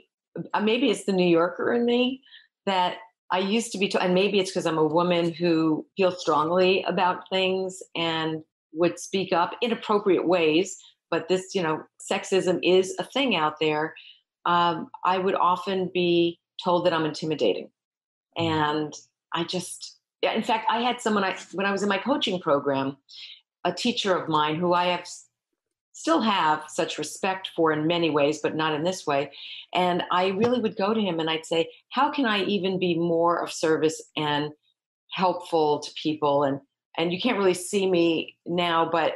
maybe it's the New Yorker in me that I used to be, and maybe it's because I'm a woman who feels strongly about things and would speak up in appropriate ways. But this, sexism is a thing out there. I would often be told that I'm intimidating, Mm. and I just, yeah. In fact, I had someone when I was in my coaching program, a teacher of mine who I still have such respect for in many ways, but not in this way. And I really would go to him and I'd say, how can I even be more of service and helpful to people? And you can't really see me now, but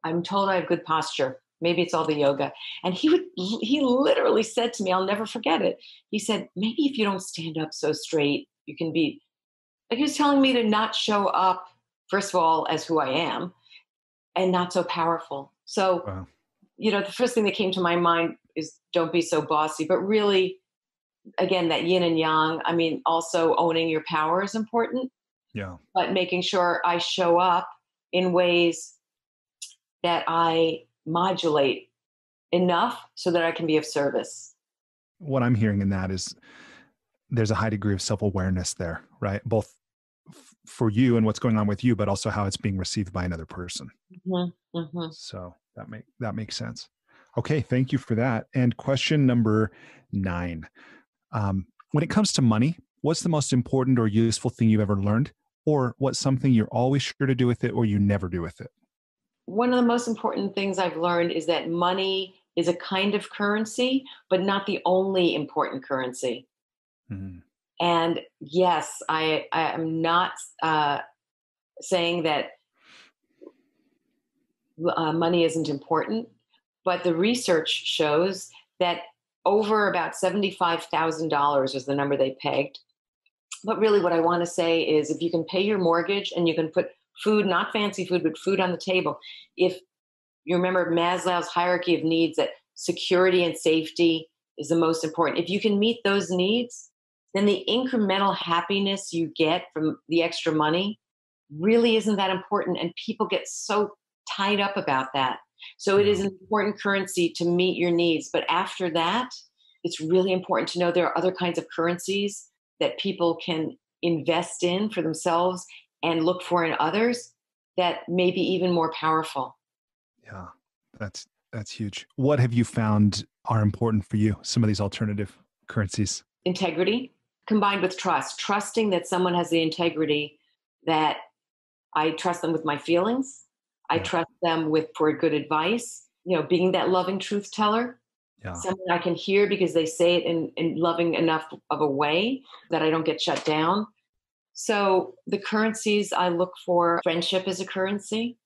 I'm told I have good posture. Maybe it's all the yoga. And he literally said to me, I'll never forget it. He said, maybe if you don't stand up so straight, you can be, like, he was telling me to not show up, first of all, as who I am, and not so powerful. So, Wow. the first thing that came to my mind is don't be so bossy, but really, again, that yin and yang. I mean, also owning your power is important, Yeah. but making sure I show up in ways that I modulate enough so that I can be of service. What I'm hearing in that is there's a high degree of self-awareness there, right? Both for you and what's going on with you, but also how it's being received by another person. Mm-hmm, mm-hmm. So that makes sense. Okay, thank you for that. And question number 9. When it comes to money, what's the most important or useful thing you've ever learned? Or what's something you're always sure to do with it or you never do with it? One of the most important things I've learned is that money is a kind of currency, but not the only important currency. Mhm. And yes, I am not saying that money isn't important, but the research shows that over about $75,000 is the number they pegged. But really, what I want to say is if you can pay your mortgage and you can put food, not fancy food, but food on the table, if you remember Maslow's hierarchy of needs, that security and safety is the most important. If you can meet those needs, then the incremental happiness you get from the extra money really isn't that important. And people get so tied up about that. So it is Yeah. an important currency to meet your needs. But after that, it's really important to know there are other kinds of currencies that people can invest in for themselves and look for in others that may be even more powerful. Yeah. That's huge. What have you found are important for you? Some of these alternative currencies. Integrity combined with trust, trusting that someone has the integrity, that I trust them with my feelings. I Yeah. trust them with for good advice, being that loving truth teller, Yeah. someone I can hear because they say it in loving enough of a way that I don't get shut down. So the currencies I look for, friendship is a currency.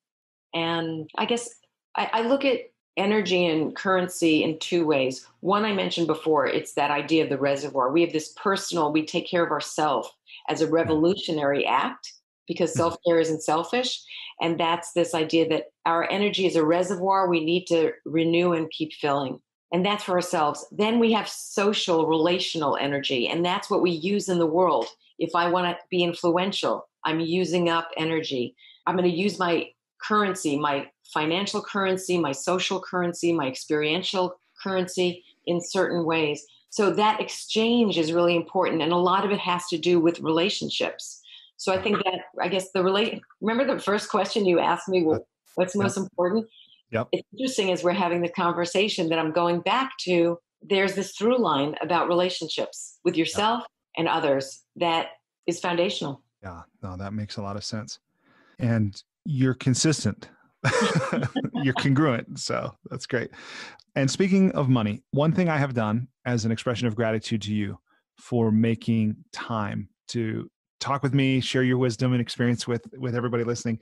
And I guess I look at energy and currency in two ways. One, I mentioned before, it's that idea of the reservoir. We have this personal, we take care of ourselves as a revolutionary act because self-care isn't selfish. And that's this idea that our energy is a reservoir we need to renew and keep filling. And that's for ourselves. Then we have social, relational energy, and that's what we use in the world. If I want to be influential, I'm using up energy. I'm going to use my currency, my financial currency, my social currency, my experiential currency in certain ways. So that exchange is really important. And a lot of it has to do with relationships. So I think that, I guess, remember the first question you asked me, well, what's most important? Yep. It's interesting as we're having the conversation that I'm going back to, there's this through line about relationships with yourself and others that is foundational. Yeah, no, that makes a lot of sense. And you're consistent. You're congruent. So that's great. And speaking of money, one thing I have done as an expression of gratitude to you for making time to talk with me, share your wisdom and experience with everybody listening,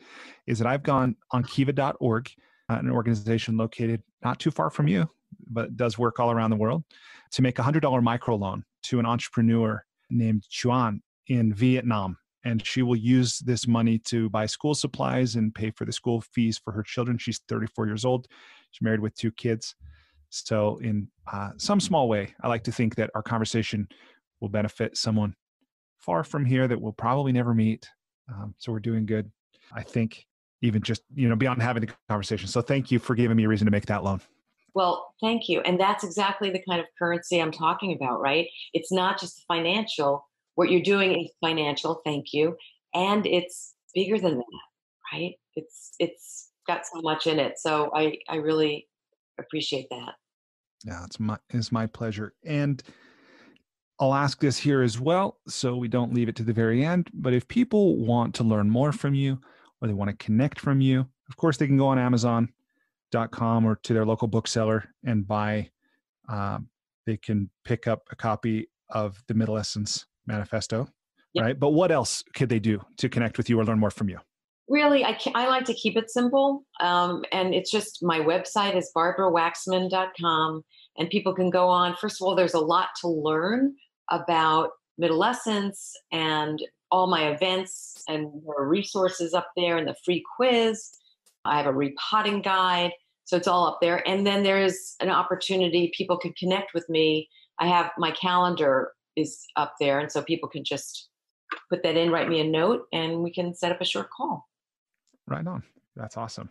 is that I've gone on kiva.org, an organization located not too far from you, but does work all around the world, to make a $100 microloan to an entrepreneur named Chuan in Vietnam. And she will use this money to buy school supplies and pay for the school fees for her children. She's 34 years old. She's married with 2 kids. So in some small way, I like to think that our conversation will benefit someone far from here that we'll probably never meet. So we're doing good, I think, even just, beyond having the conversation. So thank you for giving me a reason to make that loan. Well, thank you. And that's exactly the kind of currency I'm talking about, right? It's not just financial. What you're doing is financial, thank you. And it's bigger than that, right? It's got so much in it. So I really appreciate that. Yeah, it's my pleasure. And I'll ask this here as well, so we don't leave it to the very end. But if people want to learn more from you, or they want to connect from you, of course, they can go on Amazon.com or to their local bookseller and buy. They can pick up a copy of the Middlescence Manifesto, right? But what else could they do to connect with you or learn more from you? Really, I like to keep it simple. And it's just, my website is barbarawaxman.com. And people can go on. First of all, there's a lot to learn about Middlescence and all my events, and there are resources up there, and the free quiz. I have a repotting guide. So it's all up there. And then there's an opportunity. People can connect with me. I have my calendar is up there. And so people can just put that in, write me a note, and we can set up a short call. Right on. That's awesome.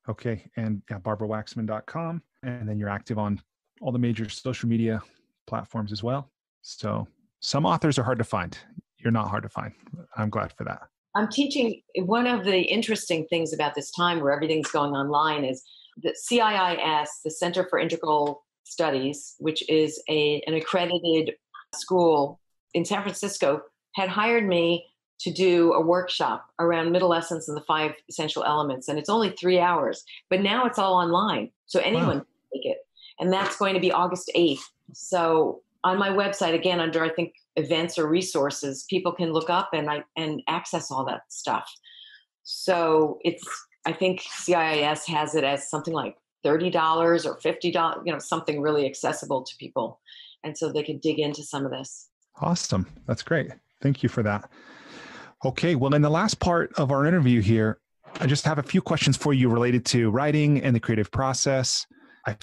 Okay. And barbarawaxman.com. And then you're active on all the major social media platforms as well. So some authors are hard to find. You're not hard to find. I'm glad for that. I'm teaching. One of the interesting things about this time where everything's going online is the CIIS, the Center for Integral Studies, which is an accredited school in San Francisco, had hired me to do a workshop around Middlescence and the 5 essential elements. And it's only 3 hours, but now it's all online. So anyone can take it. And that's going to be August 8th. So on my website, again, under, I think, events or resources, people can look up and access all that stuff. So I think CIIS has it as something like $30 or $50, something really accessible to people. And so they can dig into some of this. Awesome. That's great. Thank you for that. Okay. Well, in the last part of our interview here, I just have a few questions for you related to writing and the creative process. I've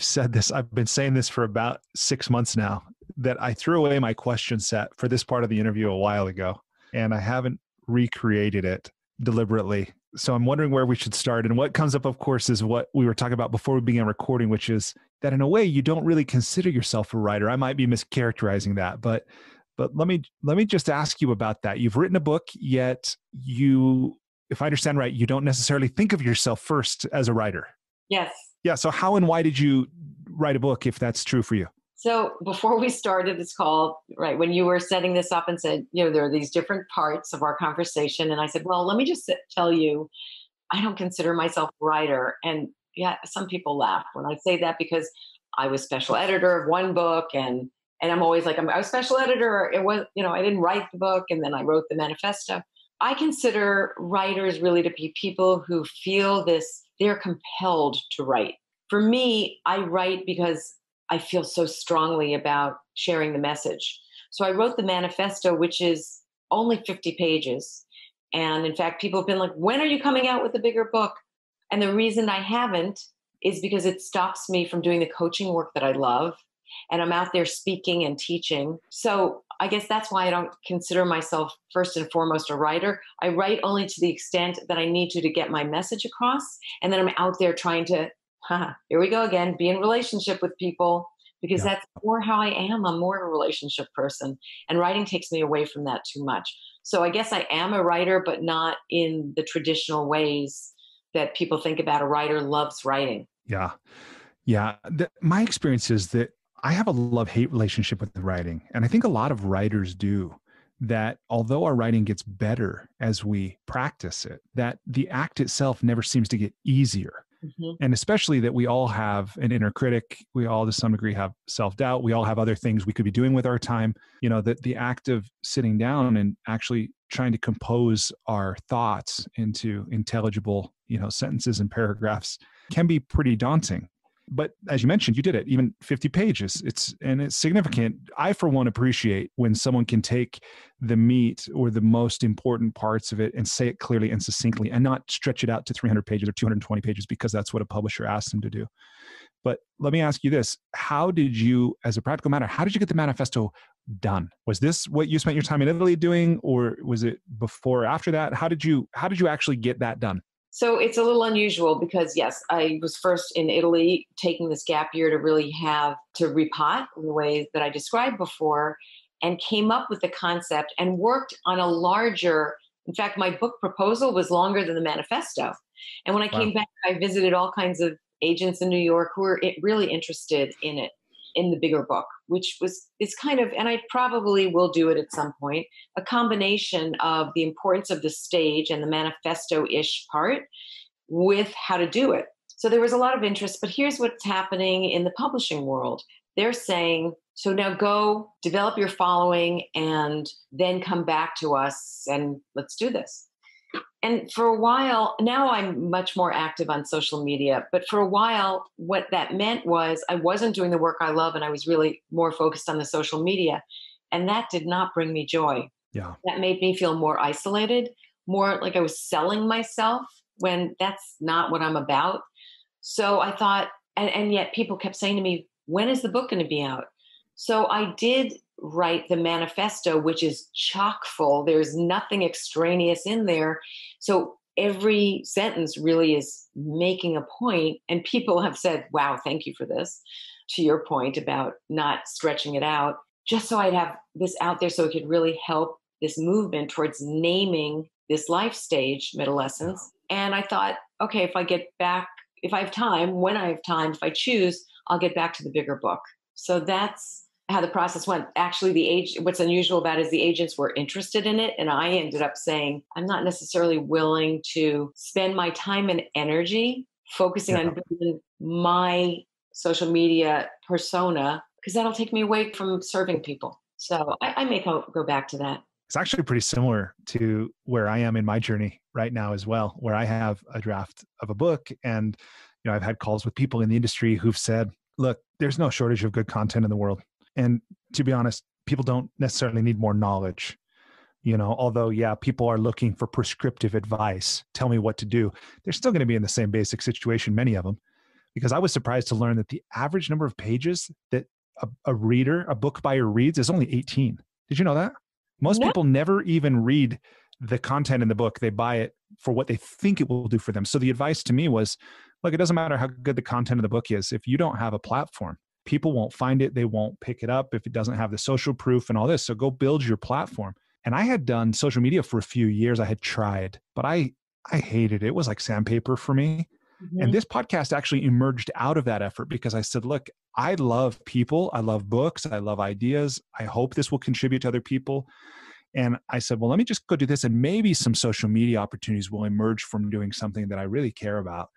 been saying this for about 6 months now, that I threw away my question set for this part of the interview a while ago, and I haven't recreated it deliberately. So I'm wondering where we should start. And what comes up, of course, is what we were talking about before we began recording, which is that in a way, you don't really consider yourself a writer. I might be mischaracterizing that, but let me just ask you about that. You've written a book, yet if I understand right, you don't necessarily think of yourself first as a writer. Yes. Yeah. So how and why did you write a book, if that's true for you? So before we started this call, right, when you were setting this up and said, there are these different parts of our conversation. And I said, well, let me just tell you, I don't consider myself a writer. And yeah, some people laugh when I say that, because I was special editor of one book, and I'm always like, I was special editor. It was, I didn't write the book, and then I wrote the manifesto. I consider writers really to be people who feel they're compelled to write. For me, I write because I feel so strongly about sharing the message. So I wrote the manifesto, which is only 50 pages. And in fact, people have been like, when are you coming out with a bigger book? And the reason I haven't is because it stops me from doing the coaching work that I love. And I'm out there speaking and teaching. So I guess that's why I don't consider myself first and foremost a writer. I write only to the extent that I need to get my message across. And then I'm out there trying to, here we go again, be in relationship with people, because that's more how I am. I'm more of a relationship person. And writing takes me away from that too much. So I guess I am a writer, but not in the traditional ways that people think about a writer loves writing. Yeah. Yeah. My experience is that I have a love-hate relationship with the writing. And I think a lot of writers do, that although our writing gets better as we practice it, that the act itself never seems to get easier. Mm-hmm. And especially that we all have an inner critic. We all to some degree have self-doubt. We all have other things we could be doing with our time. You know, that the act of sitting down and actually trying to compose our thoughts into intelligible, sentences and paragraphs can be pretty daunting. But as you mentioned, you did it, even 50 pages. It's significant. I, for one, appreciate when someone can take the meat or the most important parts of it and say it clearly and succinctly and not stretch it out to 300 pages or 220 pages because that's what a publisher asks them to do. But let me ask you this. How did you, as a practical matter, how did you get the manifesto done? Was this what you spent your time in Italy doing, or was it before or after that? How did you actually get that done? So it's a little unusual because, yes, I was first in Italy taking this gap year to really to repot in the way that I described before, and came up with the concept and worked on a larger, in fact, my book proposal was longer than the manifesto. And when I came back, I visited all kinds of agents in New York who were really interested in it, in the bigger book, which is kind of, and I probably will do it at some point, a combination of the importance of the stage and the manifesto-ish part with how to do it. So there was a lot of interest, but here's what's happening in the publishing world. They're saying, so now go develop your following and then come back to us and let's do this. And for a while, now I'm much more active on social media, but for a while, what that meant was I wasn't doing the work I love and I was really more focused on the social media. And that did not bring me joy. Yeah. That made me feel more isolated, more like I was selling myself when that's not what I'm about. So I thought, and yet people kept saying to me, when is the book going to be out? So I did write the manifesto, which is chock full. There's nothing extraneous in there. So every sentence really is making a point. And people have said, wow, thank you for this, to your point about not stretching it out, just so I'd have this out there so it could really help this movement towards naming this life stage, Middlescence. And I thought, okay, if I have time, when I have time, if I choose, I'll get back to the bigger book. So that's how the process went. Actually, what's unusual about it is the agents were interested in it. And I ended up saying, I'm not necessarily willing to spend my time and energy focusing on building my social media persona, because that'll take me away from serving people. So I may go back to that. It's actually pretty similar to where I am in my journey right now as well, where I have a draft of a book. And, I've had calls with people in the industry who've said, look, there's no shortage of good content in the world. And to be honest, people don't necessarily need more knowledge, although, people are looking for prescriptive advice. Tell me what to do. They're still going to be in the same basic situation, many of them, because I was surprised to learn that the average number of pages that a book buyer reads is only 18. Did you know that? Most people never even read the content in the book. They buy it for what they think it will do for them. So the advice to me was, look, it doesn't matter how good the content of the book is. If you don't have a platform, people won't find it. They won't pick it up if it doesn't have the social proof and all this. So go build your platform. And I had done social media for a few years. I had tried, but I hated it. It was like sandpaper for me. Mm-hmm. And this podcast actually emerged out of that effort because I said, look, I love people. I love books. I love ideas. I hope this will contribute to other people. And I said, well, let me just go do this. And maybe some social media opportunities will emerge from doing something that I really care about.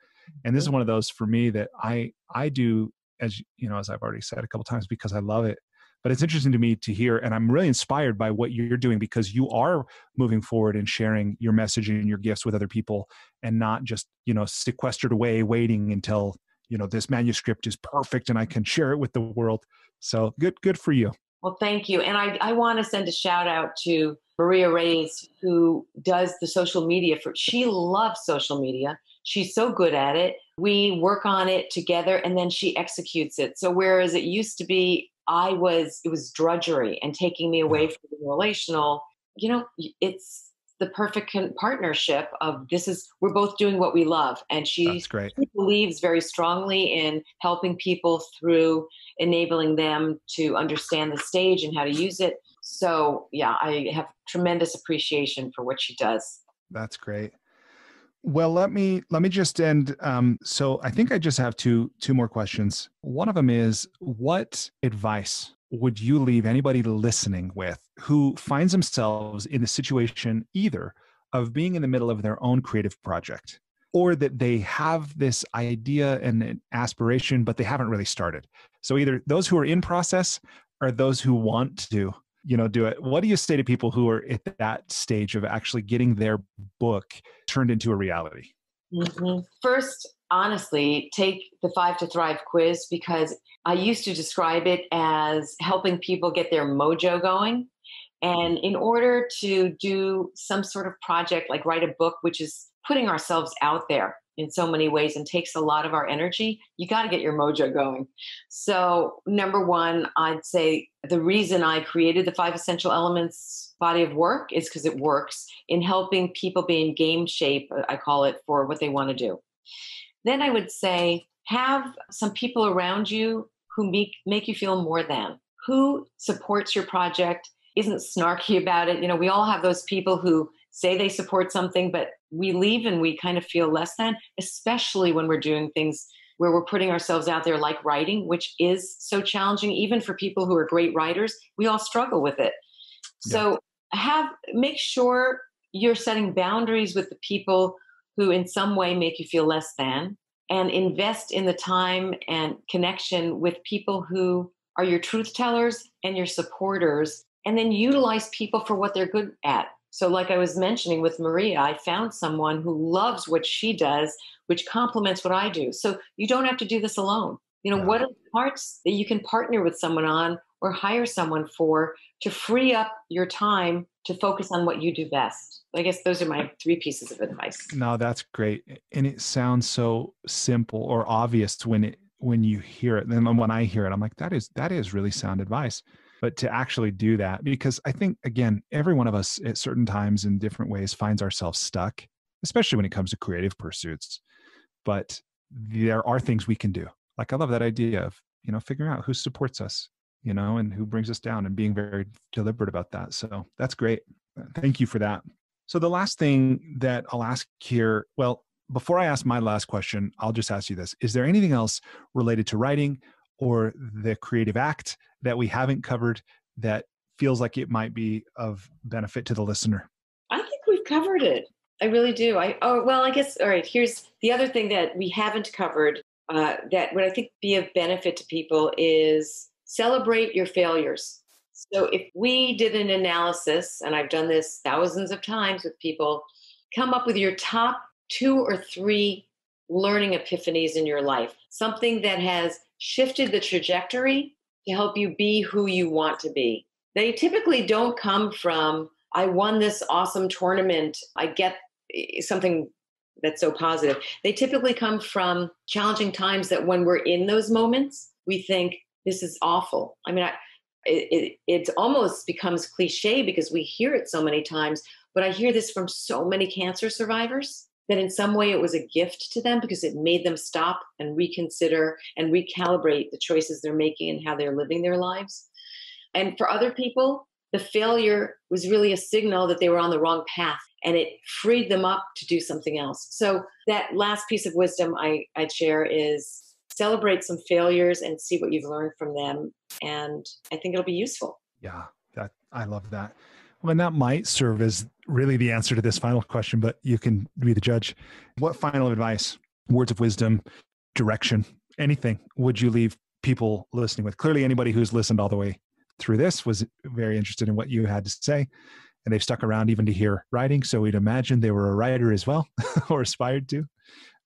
And this is one of those for me that I do, as I've already said a couple of times, because I love it. But it's interesting to me to hear, and I'm really inspired by what you're doing because you are moving forward and sharing your message and your gifts with other people and not just, sequestered away, waiting until, this manuscript is perfect and I can share it with the world. So good for you. Well, thank you. And I want to send a shout out to Maria Reyes, who does the social media she loves social media. She's so good at it. We work on it together and then she executes it. So whereas it used to be, it was drudgery and taking me away from the relational, it's the perfect partnership of we're both doing what we love. And she believes very strongly in helping people through enabling them to understand the stage and how to use it. So yeah, I have tremendous appreciation for what she does. That's great. Well, let me just end. So I think I just have two more questions. One of them is, what advice would you leave anybody listening with who finds themselves in the situation either of being in the middle of their own creative project, or that they have this idea and an aspiration, but they haven't really started? So either those who are in process or those who want to, do it. What do you say to people who are at that stage of actually getting their book turned into a reality? Mm-hmm. First, honestly, take the 5 to Thrive quiz, because I used to describe it as helping people get their mojo going. And in order to do some sort of project, like write a book, which is putting ourselves out there in so many ways and takes a lot of our energy, you got to get your mojo going. So number one, I'd say the reason I created the 5 Essential Elements body of work is because it works in helping people be in game shape, I call it, for what they want to do. Then I would say, have some people around you who make you feel more than, who supports your project, isn't snarky about it. We all have those people who say they support something, but we leave and we kind of feel less than, especially when we're doing things where we're putting ourselves out there, like writing, which is so challenging. Even for people who are great writers, we all struggle with it. Yeah. So make sure you're setting boundaries with the people who in some way make you feel less than, and invest in the time and connection with people who are your truth tellers and your supporters, and then utilize people for what they're good at. So like I was mentioning with Maria, I found someone who loves what she does, which complements what I do. So you don't have to do this alone. What are the parts that you can partner with someone on or hire someone for to free up your time to focus on what you do best? I guess those are my 3 pieces of advice. No, that's great. And it sounds so simple or obvious when you hear it. And then when I hear it, I'm like, that is really sound advice. But to actually do that, because I think, again, every one of us at certain times in different ways finds ourselves stuck, especially when it comes to creative pursuits. But there are things we can do. Like, I love that idea of, figuring out who supports us, and who brings us down, and being very deliberate about that. So that's great. Thank you for that. So the last thing that I'll ask here, well, before I ask my last question, I'll just ask you this. Is there anything else related to writing or the creative act that we haven't covered that feels like it might be of benefit to the listener? I think we've covered it. I really do. All right, here's the other thing that we haven't covered that would, I think, be of benefit to people is celebrate your failures. So if we did an analysis, and I've done this thousands of times with people, come up with your top 2 or 3 learning epiphanies in your life, something that has shifted the trajectory to help you be who you want to be. They typically don't come from, I won this awesome tournament, I get something that's so positive. They typically come from challenging times that when we're in those moments, we think, this is awful. I mean, it almost becomes cliche because we hear it so many times, but I hear this from so many cancer survivors that in some way it was a gift to them because it made them stop and reconsider and recalibrate the choices they're making and how they're living their lives. And for other people, the failure was really a signal that they were on the wrong path, and it freed them up to do something else. So that last piece of wisdom I'd share is celebrate some failures and see what you've learned from them. And I think it'll be useful. Yeah, I love that. Well, and that might serve as really the answer to this final question, but you can be the judge. What final advice, words of wisdom, direction, anything would you leave people listening with? Clearly, anybody who's listened all the way through this was very interested in what you had to say, and they've stuck around even to hear writing. So we'd imagine they were a writer as well or aspired to.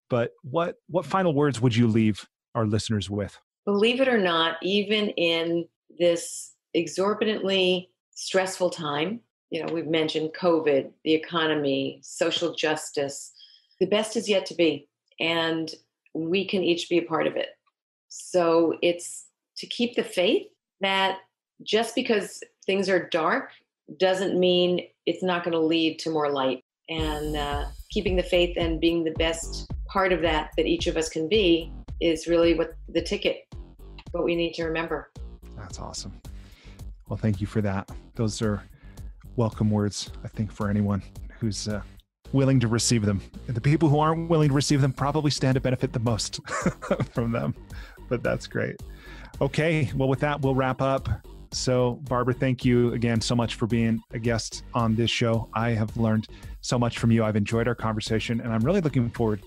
But what final words would you leave our listeners with? Believe it or not, even in this exorbitantly stressful time, we've mentioned COVID, the economy, social justice, the best is yet to be. And we can each be a part of it. So it's to keep the faith that just because things are dark doesn't mean it's not going to lead to more light. And keeping the faith and being the best part of that each of us can be is really what the ticket, what we need to remember. That's awesome. Well, thank you for that. Those are welcome words, I think, for anyone who's willing to receive them. And the people who aren't willing to receive them probably stand to benefit the most from them, but that's great. Okay. Well, with that, we'll wrap up. So Barbara, thank you again so much for being a guest on this show. I have learned so much from you. I've enjoyed our conversation, and I'm really looking forward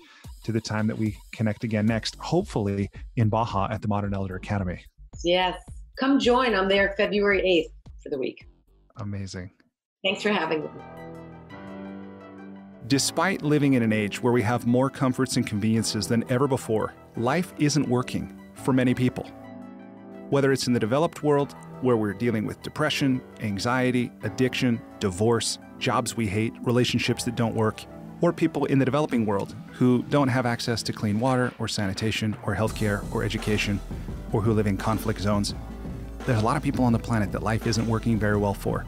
to the time that we connect again next, hopefully in Baja at the Modern Elder Academy. Yes. Come join. I'm there February 8th for the week. Amazing. Thanks for having me. Despite living in an age where we have more comforts and conveniences than ever before, life isn't working for many people. Whether it's in the developed world, where we're dealing with depression, anxiety, addiction, divorce, jobs we hate, relationships that don't work, or people in the developing world who don't have access to clean water or sanitation or healthcare or education, or who live in conflict zones, there's a lot of people on the planet that life isn't working very well for.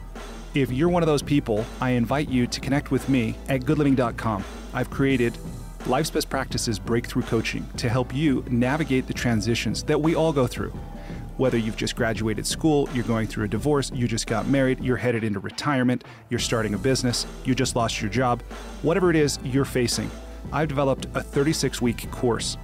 If you're one of those people, I invite you to connect with me at goodliving.com. I've created Life's Best Practices Breakthrough Coaching to help you navigate the transitions that we all go through. Whether you've just graduated school, you're going through a divorce, you just got married, you're headed into retirement, you're starting a business, you just lost your job, whatever it is you're facing, I've developed a 36-week course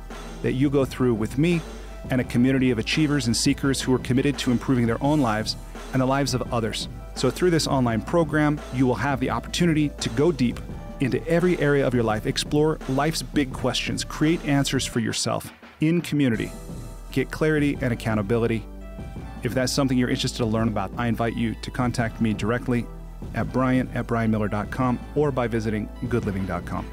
that you go through with me and a community of achievers and seekers who are committed to improving their own lives and the lives of others. So through this online program, you will have the opportunity to go deep into every area of your life, explore life's big questions, create answers for yourself in community, get clarity and accountability. If that's something you're interested to learn about, I invite you to contact me directly at brian@brianmiller.com or by visiting goodliving.com.